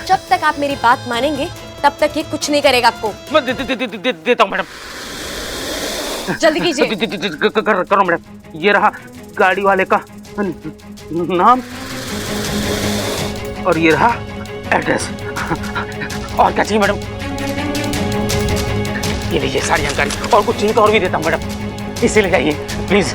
जब तक आप मेरी बात मानेंगे तब तक ये कुछ नहीं करेगा आपको। मैं देता हूँ मैडम। जल्दी कीजिए। करो मैडम। ये रहा गाड़ी वाले का नाम और ये रहा एड्रेस। और क्या चाहिए मैडम? ये लीजिए सारी जानकारी, और कुछ चाहिए तो और भी देता हूँ मैडम, इसे ले जाइए प्लीज।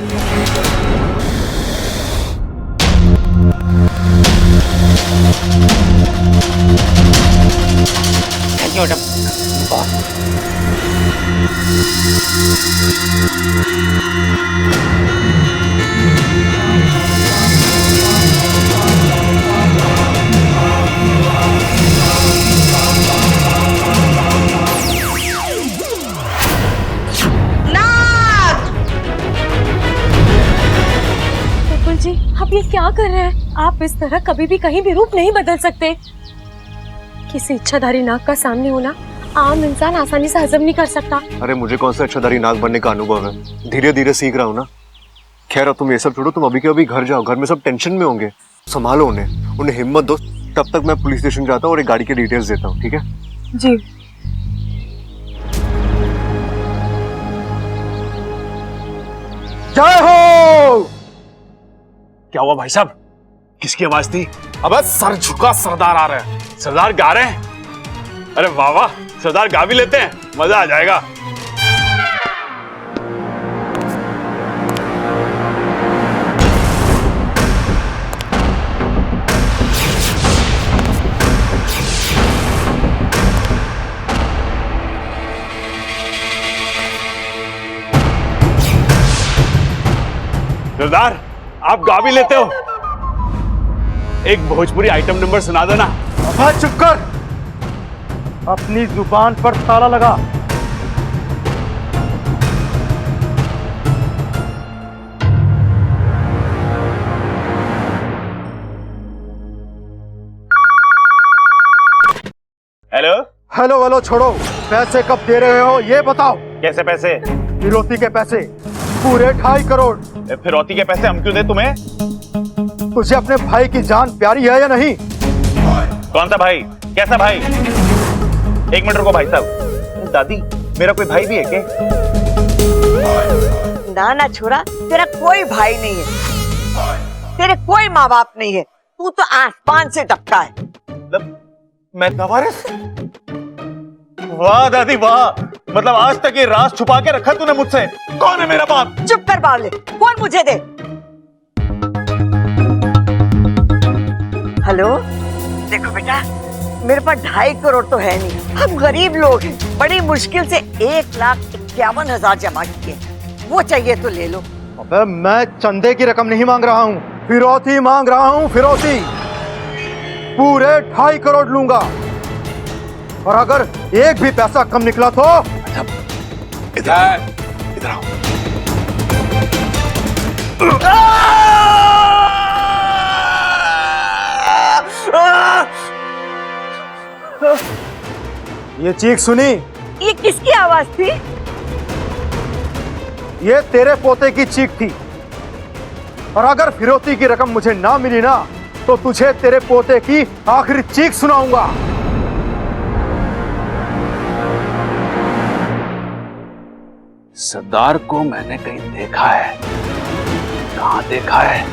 Thank you madam. जी, आप ये क्या कर रहे हैं? आप इस तरह कभी भी कहीं भी रूप नहीं बदल सकते। किसी इच्छाधारी नाग का सामने होना आम इंसान आसानी से हजम नहीं कर सकता। अरे मुझे कौन सा इच्छाधारी नाग बनने का अनुभव है, धीरे धीरे सीख रहा हूँ ना। खैर, अब तुम ये सब छोड़ो, तुम अभी के अभी घर जाओ, घर में सब टेंशन में होंगे, संभालो उन्हें हिम्मत दो। तब तक मैं पुलिस स्टेशन जाता हूँ और एक गाड़ी की डिटेल्स देता हूँ, ठीक है? जी। जय हो। क्या हुआ भाई साहब, किसकी आवाज थी? अबे सर झुका सरदार आ रहे हैं। सरदार गा रहे हैं? अरे वाह वाह, सरदार गा भी लेते हैं, मजा आ जाएगा। सरदार, आप गा भी लेते हो? एक भोजपुरी आइटम नंबर सुना दो ना। अब चुप कर, अपनी जुबान पर ताला लगा। हेलो हेलो हेलो छोड़ो, पैसे कब दे रहे हो ये बताओ। कैसे पैसे? फिरौती के पैसे पूरे 2.5 करोड़। फिरौती के पैसे हम क्यों दे तुम्हें? तुझे अपने भाई की जान प्यारी है या नहीं? कौन सा भाई? कैसा भाई? एक मिनट रुको भाई साहब। दादी, मेरा कोई भाई भी है क्या? ना ना छोरा, तेरा कोई भाई नहीं है, तेरे कोई माँ बाप नहीं है, तू तो आसमान से टपका है। मैं लवारिस? वाह दादी वाह, मतलब आज तक ये राज छुपा के रखा तूने मुझसे। कौन है मेरा बाप? चुप कर बावले, फोन मुझे दे। हेलो, देखो बेटा, मेरे पास 2.5 करोड़ तो है नहीं, हम गरीब लोग हैं, बड़ी मुश्किल से 1,51,000 जमा किए, वो चाहिए तो ले लो। अबे मैं चंदे की रकम नहीं मांग रहा हूँ, फिरौती मांग रहा हूँ, फिरौती। पूरे 2.5 करोड़ लूंगा, और अगर एक भी पैसा कम निकला तो इधर आओ। ये चीख सुनी? ये किसकी आवाज थी? ये तेरे पोते की चीख थी, और अगर फिरौती की रकम मुझे ना मिली ना, तो तुझे तेरे पोते की आखिरी चीख सुनाऊंगा। सरदार को मैंने कहीं देखा है। कहाँ देखा है?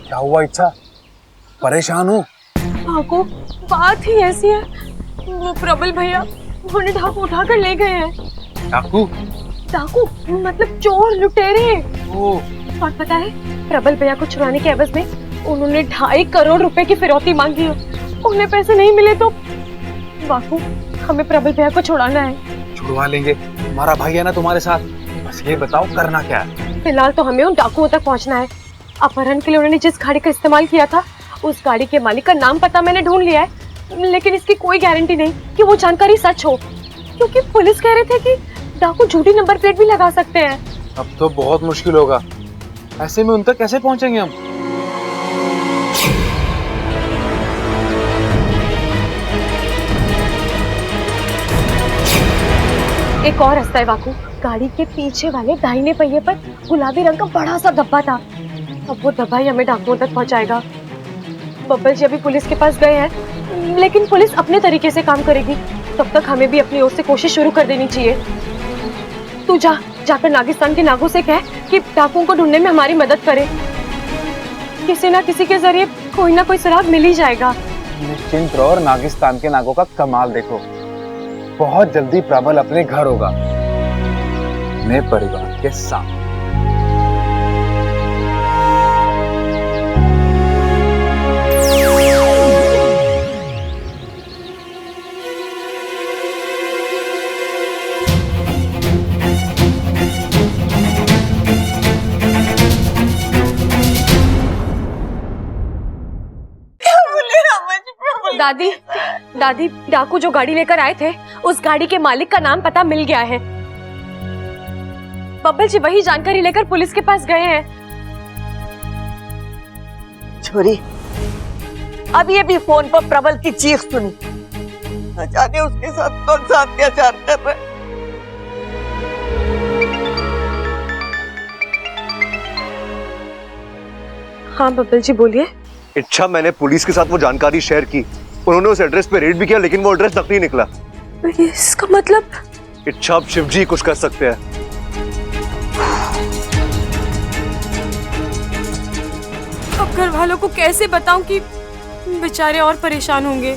क्या हुआ इच्छा? परेशान हूँ? डाकू, बात ही ऐसी है, वो प्रबल भैया उन्हें डाकू उठा कर ले गए हैं। डाकू? डाकू मतलब चोर, लुटेरे। और पता है, प्रबल भैया को छुड़ाने के एवज में उन्होंने 2.5 करोड़ रुपए की फिरौती मांगी है। उन्हें पैसे नहीं मिले तो बाकू, हमें प्रबल भैया को छुड़ाना है। छुड़वा लेंगे, तुम्हारा भाई है ना तुम्हारे साथ। बस ये बताओ करना क्या है? फिलहाल तो हमें उन डाकुओं तक पहुंचना है। अपहरण के लिए उन्होंने जिस गाड़ी का इस्तेमाल किया था, उस गाड़ी के मालिक का नाम पता मैंने ढूंढ लिया है, लेकिन इसकी कोई गारंटी नहीं कि वो जानकारी सच हो, क्योंकि पुलिस कह रहे थे कि डाकू झूठी नंबर प्लेट भी लगा सकते हैं। अब तो बहुत मुश्किल होगा, ऐसे में उन तक कैसे पहुंचेंगे हम? एक और रास्ता है वाकू, गाड़ी के पीछे वाले दाहिने पहिए पर गुलाबी रंग का बड़ा सा डब्बा था। अब वो डब्बा ही हमें डाकुओं तक पहुंचाएगा। बब्बल जी अभी पुलिस के पास गए हैं, लेकिन पुलिस अपने तरीके से काम करेगी, तब तक हमें भी अपनी ओर से कोशिश शुरू कर देनी चाहिए। तू जाकर नागिस्तान के नागों से कह कि डाकुओं को ढूंढने में हमारी मदद करे। किसी ना किसी के जरिए कोई ना कोई सुराग मिल ही जाएगा। निश्चिंत रहो और नागिस्तान के नागों का कमाल देखो। बहुत जल्दी प्रबल अपने घर होगा, अपने परिवार के साथ। दादी, दादी, डाकू जो गाड़ी लेकर आए थे, उस गाड़ी के मालिक का नाम पता मिल गया है। बब्बल जी वही जानकारी लेकर पुलिस के पास गए हैं। छोरी, अभी अभी फोन पर प्रबल की चीख सुनी, न जाने उसके साथ कौन सा अत्याचार कर रहे। हाँ बब्बल जी बोलिए। इच्छा, मैंने पुलिस के साथ वो जानकारी शेयर की, उन्होंने उस एड्रेस पे रेड भी किया, लेकिन वो एड्रेस नकली निकला। इसका मतलब इच्छा अब शिव जी कुछ कर सकते हैं। अब घर वालों को कैसे बताऊं कि बेचारे और परेशान होंगे।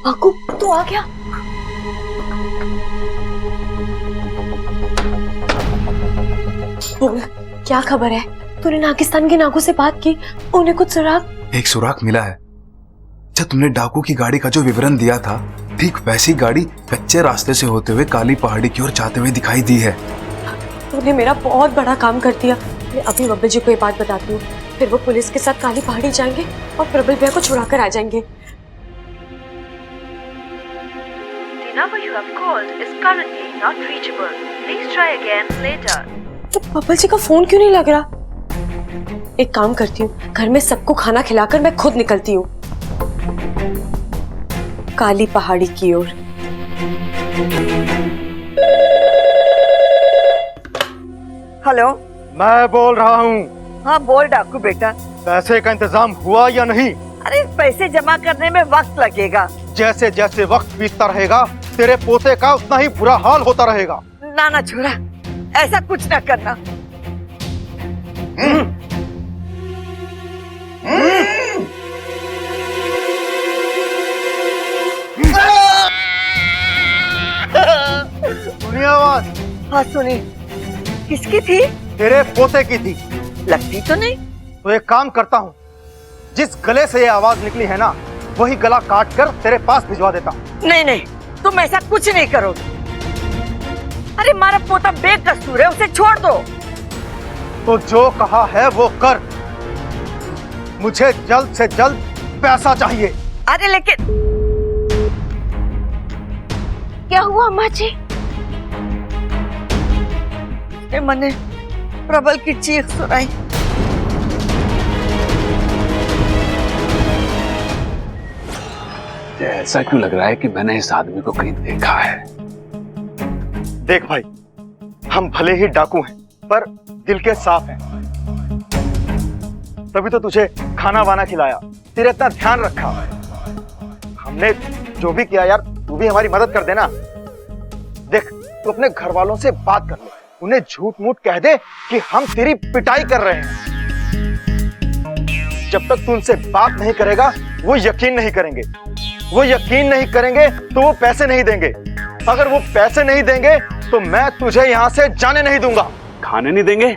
आकू तू आ गया। बोल क्या खबर है? तूने नागिस्तान के नागों से बात की? उन्हें कुछ सुराग? एक सुराग मिला है। जब तुमने डाकू की गाड़ी का जो विवरण दिया था, ठीक वैसी गाड़ी कच्चे रास्ते से होते हुए काली पहाड़ी की ओर जाते हुए दिखाई दी है। तूने मेरा बहुत बड़ा काम कर दिया। मैं अभी बब्बल जी को ये बात बताती हूँ, फिर वो पुलिस के साथ काली पहाड़ी जाएंगे और प्रबल भैया को छुड़ा कर आ जाएंगे। तो बब्बल जी का फोन क्यों नहीं लग रहा? एक काम करती हूँ, घर में सबको खाना खिलाकर मैं खुद निकलती हूँ काली पहाड़ी की ओर। हेलो, मैं बोल रहा हूँ। हाँ बोल डाकू बेटा। पैसे का इंतजाम हुआ या नहीं? अरे पैसे जमा करने में वक्त लगेगा। जैसे जैसे वक्त बीतता रहेगा तेरे पोते का उतना ही बुरा हाल होता रहेगा। ना ना छोरा, ऐसा कुछ ना करना। सुनिए आवाज। हाँ सुनी। किसकी थी? तेरे पोते की थी। लगती तो नहीं। तो एक काम करता हूँ, जिस गले से ये आवाज निकली है ना, वही गला काट कर तेरे पास भिजवा देता हूँ। नहीं नहीं, तुम ऐसा कुछ नहीं करोगे। अरे हमारा पोता बेकसूर है, उसे छोड़ दो। तो जो कहा है वो कर। मुझे जल्द से जल्द पैसा चाहिए। अरे लेकिन क्या हुआ अम्मा जी? मैंने प्रबल की चीख सुनाई। ऐसा क्यों लग रहा है कि मैंने इस आदमी को कहीं देखा है? देख भाई, हम भले ही डाकू हैं, पर दिल के साफ हैं। तभी तो तुझे खाना वाना खिलाया, तेरे इतना ध्यान रखा। हमने जो भी किया यार, तू भी हमारी मदद कर देना। देख, तू अपने घर वालों से बात कर ले, उन्हें झूठ मूठ कह दे कि हम तेरी पिटाई कर रहे हैं। जब तक तू उनसे बात नहीं करेगा, वो यकीन नहीं करेंगे। वो यकीन नहीं करेंगे तो वो पैसे नहीं देंगे। अगर वो पैसे नहीं देंगे तो मैं तुझे यहाँ से जाने नहीं दूंगा। खाने नहीं देंगे?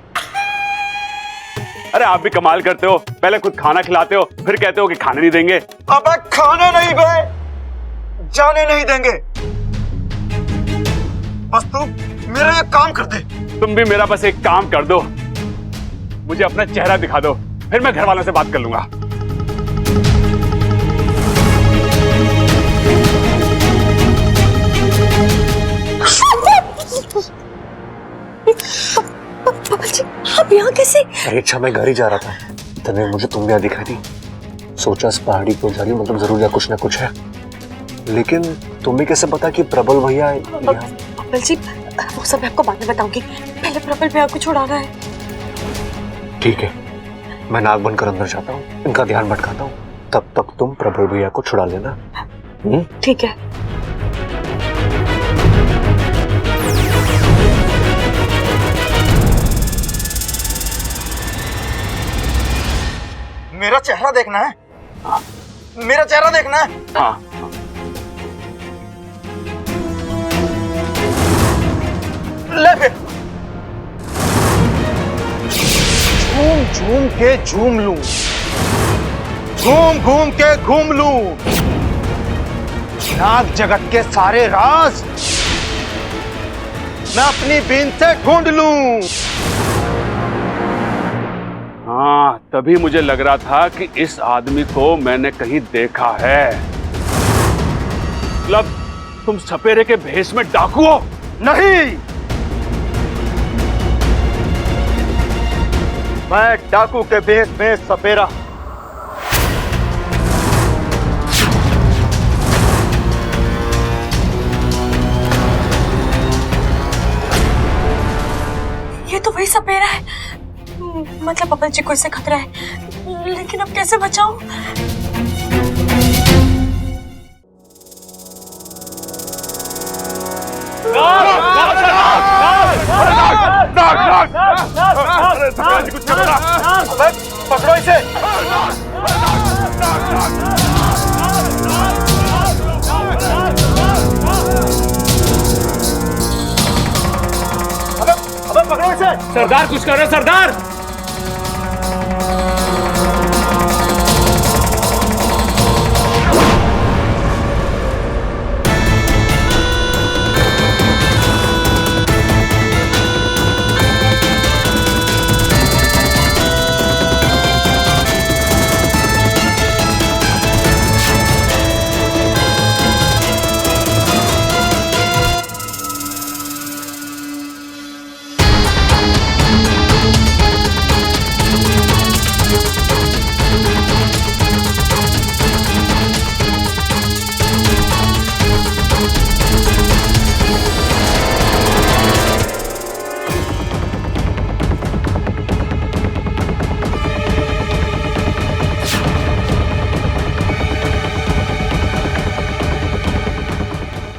अरे आप भी कमाल करते हो, पहले खुद खाना खिलाते हो, फिर कहते हो कि खाने नहीं देंगे। अबे खाने नहीं बे, जाने नहीं देंगे। बस तू मेरा एक काम कर दे। तुम भी मेरा बस एक काम कर दो, मुझे अपना चेहरा दिखा दो, फिर मैं घर वालों से बात कर लूंगा। पापा जी, आप यहाँ कैसे? अरे अच्छा, मैं घर ही जा रहा था, तने मुझे तुम भी यहाँ दिखाई दी। सोचा इस पहाड़ी को जाने मतलब जरूर या कुछ ना कुछ है, लेकिन तुम्हें कैसे पता कि प्रबल भैया यहाँ? पापा जी, वो सब मैं आपको बाद में बताऊंगी, पहले प्रबल भैया को छुड़ाना है। ठीक है, मैं नाग बनकर अंदर जाता हूँ, इनका ध्यान भटकाता हूँ, तब तक तुम प्रबल भैया को छुड़ा लेना। ठीक है। मेरा चेहरा देखना है? मेरा चेहरा देखना है? हाँ। ले फिर। झूम झूम के झूम लूं, घूम घूम के घूम लूं, नाग जगत के सारे राज मैं अपनी बीन से ढूंढ लूं। हाँ, तभी मुझे लग रहा था कि इस आदमी को मैंने कहीं देखा है। मतलब तुम सपेरे के भेष में डाकू हो? नहीं, मैं डाकू के भेष में सपेरा। ये तो वही सपेरा है। मतलब बब्बल जी को इससे खतरा है, लेकिन अब कैसे बचाऊं? पकड़ो इसे। अबे पकड़ो इसे। सरदार कुछ करो सरदार।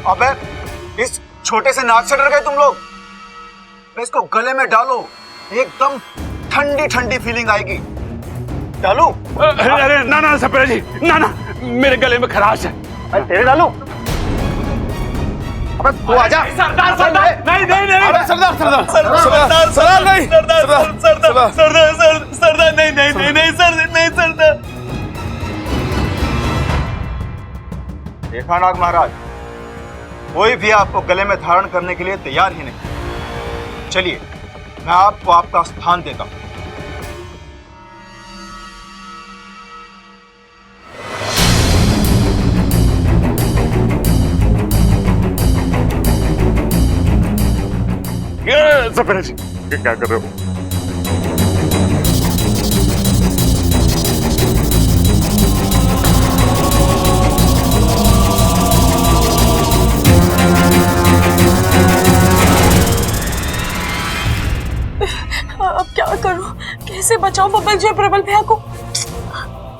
अबे इस छोटे से नाक से डर गए तुम लोग? इसको गले में डालो, एकदम ठंडी ठंडी फीलिंग आएगी। डालू? अरे ना ना सपेरा जी, ना ना, मेरे गले में खराश है। अरे तेरे डालू? अबे तू आजा। सरदार सरदार नहीं नहीं नहीं। अरे सरदार सरदार सरदार सरदार नहीं सरदार सरदार सरदार सरदार नहीं नहीं नहीं नहीं सर नहीं सरदार। देखा नाग महाराज, कोई भी आपको गले में धारण करने के लिए तैयार ही नहीं। चलिए मैं आपको आपका स्थान देता हूं। सपेरा जी क्या कर रहे हो? अब क्या करूं? कैसे बचाऊं बब्बल जी और प्रबल भैया को?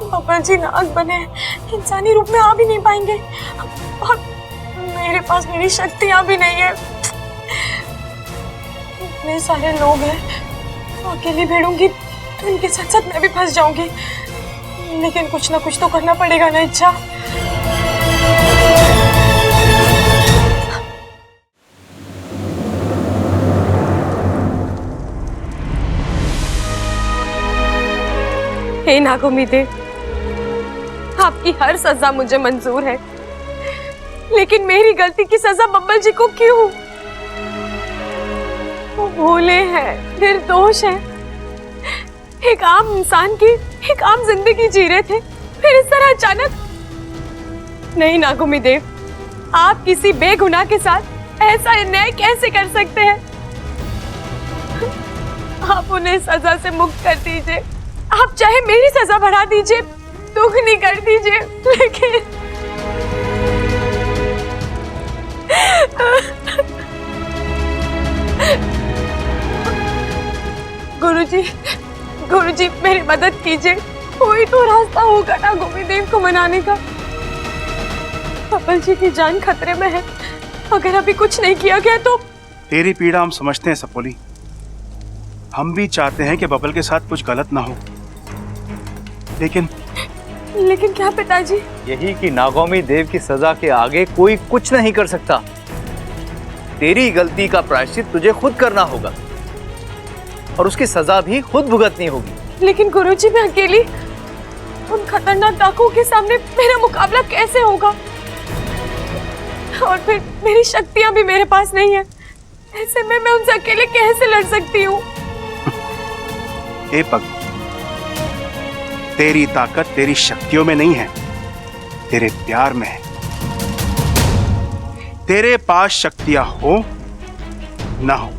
बब्बल जी नाग बने हैं, इंसानी रूप में आ भी नहीं पाएंगे और मेरे पास मेरी शक्तियां भी नहीं है। इतने सारे लोग हैं, अकेली भिड़ूंगी तो इनके साथ साथ मैं भी फंस जाऊंगी। लेकिन कुछ ना कुछ तो करना पड़ेगा ना इच्छा। हे नागोमीदे, आपकी हर सजा मुझे मंजूर है, लेकिन मेरी गलती की सजा बब्बल जी को क्यों? वो भोले हैं, निर्दोष हैं, एक आम इंसान की एक आम जिंदगी जी रहे थे, फिर इस तरह अचानक। नहीं नागोमीदेव, आप किसी बेगुनाह के साथ ऐसा अन्याय कैसे कर सकते हैं? आप उन्हें सजा से मुक्त कर दीजिए। आप चाहे मेरी सजा बढ़ा दीजिए, दुगनी कर दीजिए, लेकिन गुरुजी मेरी मदद कीजिए। कोई तो रास्ता होगा ना गोविंदेव को मनाने का। बब्बल जी की जान खतरे में है, अगर अभी कुछ नहीं किया गया तो। तेरी पीड़ा हम समझते हैं सपोली, हम भी चाहते हैं कि बबल के साथ कुछ गलत ना हो, लेकिन क्या पिताजी? यही कि नागौमी देव की सजा के आगे कोई कुछ नहीं कर सकता। तेरी गलती का प्रायश्चित तुझे खुद करना होगा और उसकी सजा भी खुद भुगतनी होगी। लेकिन गुरुजी, मैं अकेली उन खतरनाक डाकुओं के सामने मेरा मुकाबला कैसे होगा? और फिर मेरी शक्तियां भी मेरे पास नहीं है, ऐसे में मैं उनसे अकेले कैसे लड़ सकती हूँ? ए पग, तेरी ताकत तेरी शक्तियों में नहीं है, तेरे प्यार में है। तेरे पास शक्तियां हो ना हो,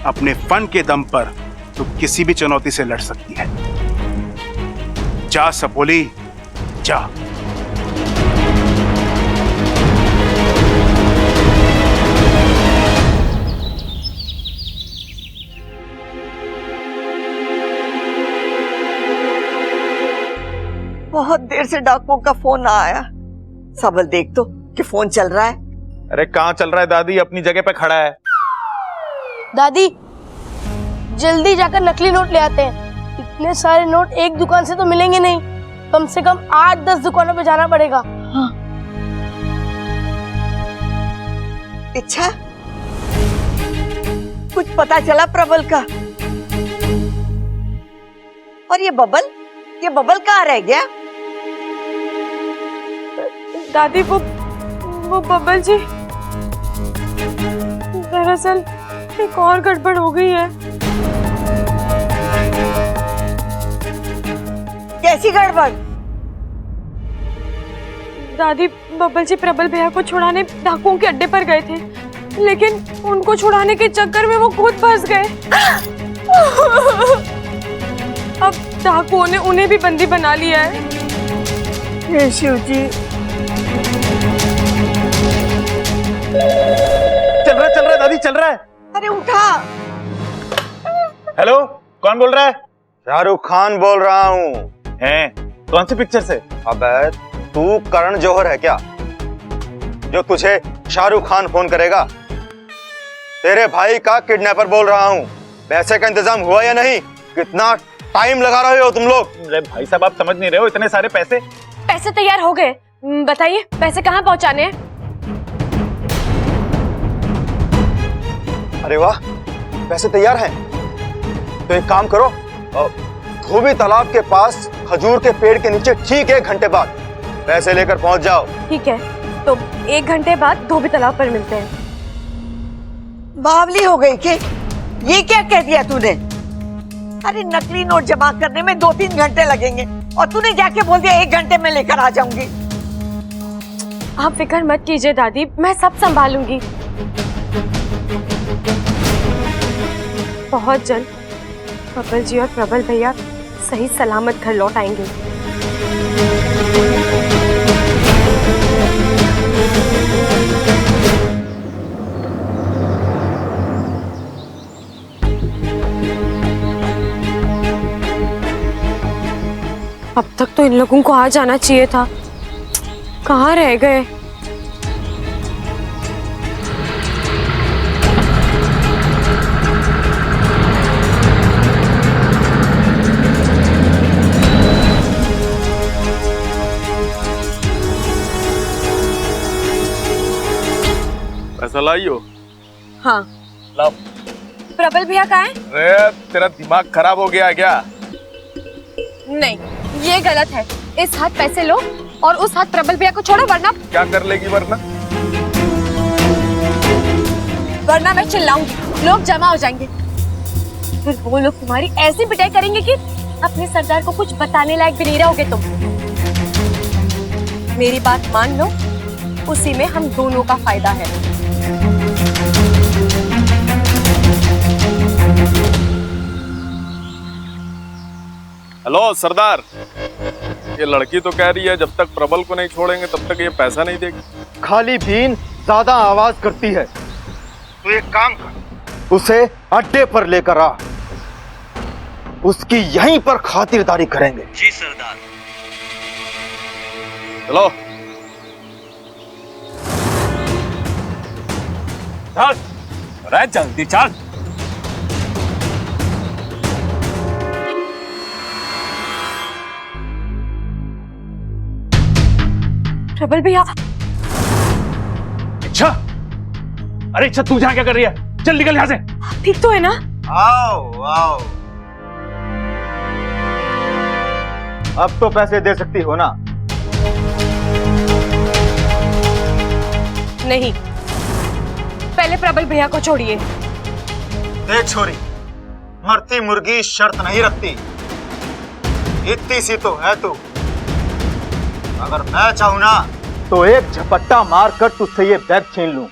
अपने फन के दम पर तू किसी भी चुनौती से लड़ सकती है। जा सपोली, जा। बहुत देर से डाकुओं का फोन ना आया। सबल देख तो कि फोन चल रहा है। अरे कहाँ चल रहा है दादी, अपनी जगह पे खड़ा है। दादी जल्दी जाकर नकली नोट ले आते हैं। इतने सारे नोट एक दुकान से तो मिलेंगे नहीं, कम से कम 8-10 दुकानों पे जाना पड़ेगा। हाँ। अच्छा, कुछ पता चला प्रबल का? और ये बबल कहाँ रह गया? दादी वो बबल जी, दरअसल एक और गड़बड़ हो गई है। कैसी गड़बड़? दादी बबल जी प्रबल भैया को छुड़ाने डाकुओं के अड्डे पर गए थे, लेकिन उनको छुड़ाने के चक्कर में वो खुद फंस गए। अब डाकुओं ने उन्हें भी बंदी बना लिया है। हे शिव जी। चल रहा है दादी, चल रहा है। अरे उठा। हेलो, कौन बोल रहा है? शाहरुख खान बोल रहा हूँ। हैं? कौन सी पिक्चर से? अबे तू करण जौहर है क्या, जो तुझे शाहरुख खान फोन करेगा? तेरे भाई का किडनैपर बोल रहा हूँ। पैसे का इंतजाम हुआ या नहीं? कितना टाइम लगा रहे हो तुम लोग? अरे भाई साहब, आप समझ नहीं रहे हो, इतने सारे पैसे। पैसे तैयार हो गए, बताइए पैसे कहाँ पहुँचाने हैं? अरे वाह, पैसे तैयार हैं। तो एक काम करो, धोबी तालाब के पास खजूर के पेड़ के नीचे ठीक 1 घंटे बाद पैसे लेकर पहुंच जाओ। ठीक है, तो 1 घंटे बाद धोबी तालाब पर मिलते हैं। बावली हो गई के? ये क्या कह दिया तूने? अरे नकली नोट जमा करने में 2-3 घंटे लगेंगे और तूने जाके बोल दिया 1 घंटे में लेकर आ जाऊंगी। आप फिक्र मत कीजिए दादी, मैं सब संभालूंगी। बहुत जल्द बबल जी और प्रबल भैया सही सलामत घर लौट आएंगे। अब तक तो इन लोगों को आ जाना चाहिए था, कहाँ रह गए? पैसा लाइयो। हाँ लाओ। प्रबल भैया कहाँ है? अरे तेरा दिमाग खराब हो गया क्या? नहीं, ये गलत है। इस हाथ पैसे लो और उस हाथ प्रबल भैया को छोड़ो, वरना क्या कर लेगी? वरना मैं चिल्लाऊंगी, लोग जमा हो जाएंगे। फिर वो लोग तुम्हारी ऐसी पिटाई करेंगे कि अपने सरदार को कुछ बताने लायक भी नहीं रहोगे तुम। मेरी बात मान लो, उसी में हम दोनों का फायदा है। हेलो सरदार, ये लड़की तो कह रही है जब तक प्रबल को नहीं छोड़ेंगे तब तक ये पैसा नहीं देगी। खाली बीन ज्यादा आवाज करती है, तो एक काम कर, उसे अड्डे पर लेकर आ, उसकी यहीं पर खातिरदारी करेंगे। जी सरदार। चलो चल, अरे जल्दी चल। प्रबल भैया। इच्छा, अरे इच्छा तू यहाँ क्या कर रही है? चल निकल यहाँ से। ठीक तो है ना? आओ आओ, अब तो पैसे दे सकती हो ना? नहीं, पहले प्रबल भैया को छोड़िए। देख छोरी, मरती मुर्गी शर्त नहीं रखती। इतनी सी तो है तू। अगर मैं चाहूं ना तो एक झपट्टा मारकर तुझसे ये बैग छीन लूं।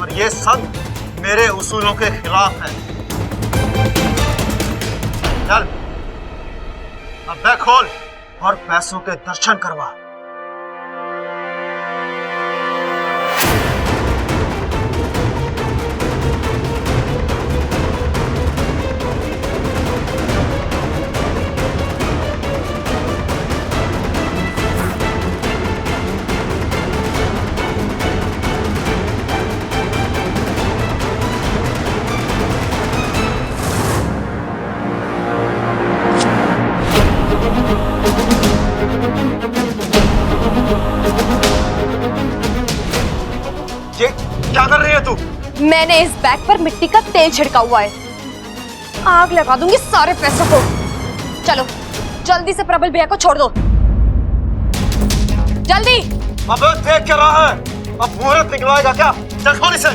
और ये सब मेरे उसूलों के खिलाफ है। चल, अब बैग खोल और पैसों के दर्शन करवा। ये क्या कर रही है तू? मैंने इस बैग पर मिट्टी का तेल छिड़का हुआ है, आग लगा दूंगी सारे पैसों को। चलो जल्दी से प्रबल भैया को छोड़ दो, जल्दी। अबे देख क्या रहा है? अब मुहूर्त निकलवाएगा क्या? चल खोल इसे।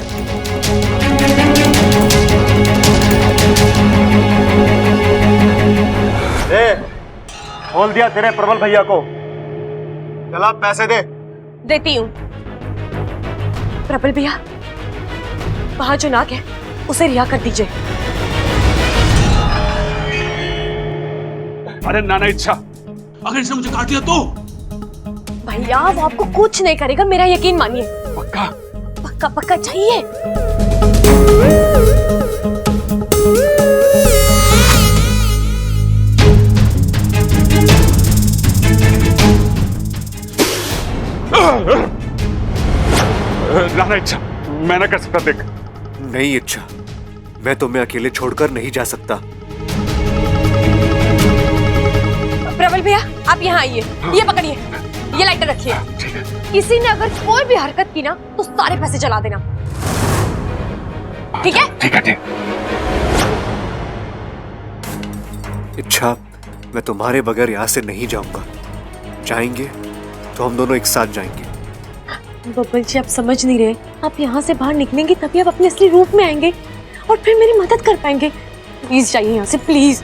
खोल दिया तेरे प्रबल भैया को। चला पैसे दे। देती हूँ। प्रबल भैया, वहां जो नाग है उसे रिहा कर दीजिए। अरे नाना इच्छा, अगर इसने मुझे काट लिया तो? भैया वो आपको कुछ नहीं करेगा, मेरा यकीन मानिए। पक्का? पक्का पक्का चाहिए। नाना इच्छा, मैं ना कर सकता, देख। नहीं इच्छा, मैं तुम्हें अकेले छोड़कर नहीं जा सकता। प्रबल भैया आप यहाँ आइए, ये पकड़िए, ये लाइटर रखिए। किसी ने अगर कोई भी हरकत की ना तो सारे पैसे जला देना, ठीक है? ठीक है, ठीक। इच्छा, मैं तुम्हारे बगैर यहाँ से नहीं जाऊंगा। जाएंगे तो हम दोनों एक साथ जाएंगे। बब्बल जी आप समझ नहीं रहे, आप यहाँ से बाहर निकलेंगे तभी आप अपने असली रूप में आएंगे और फिर मेरी मदद कर पाएंगे। प्लीज जाइए यहाँ से, प्लीज।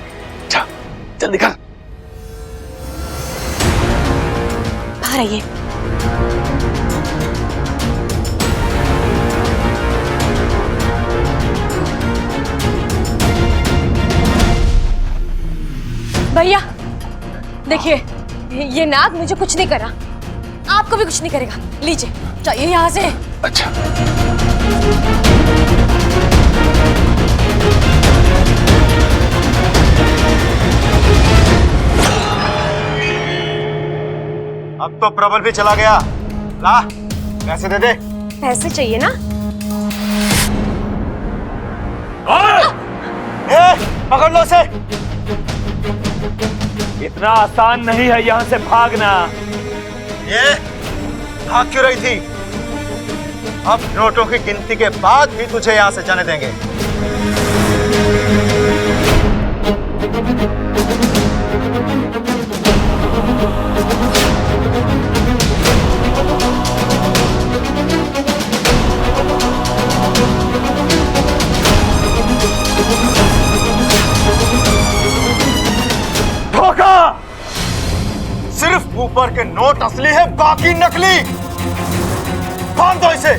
चल निकल। बाहर आइए। भैया देखिए, ये नाग मुझे कुछ नहीं करा, आपको भी कुछ नहीं करेगा। लीजिए, चाहिए यहाँ से। अच्छा। अब तो प्रबल भी चला गया। ला, पैसे दे दे। पैसे चाहिए ना? पकड़ लो उसे। इतना आसान नहीं है यहाँ से भागना। ये भाग क्यों रही थी? अब नोटों की गिनती के बाद भी तुझे यहाँ से जाने देंगे। धोखा! सिर्फ ऊपर के नोट असली है, बाकी नकली। बांध दो इसे।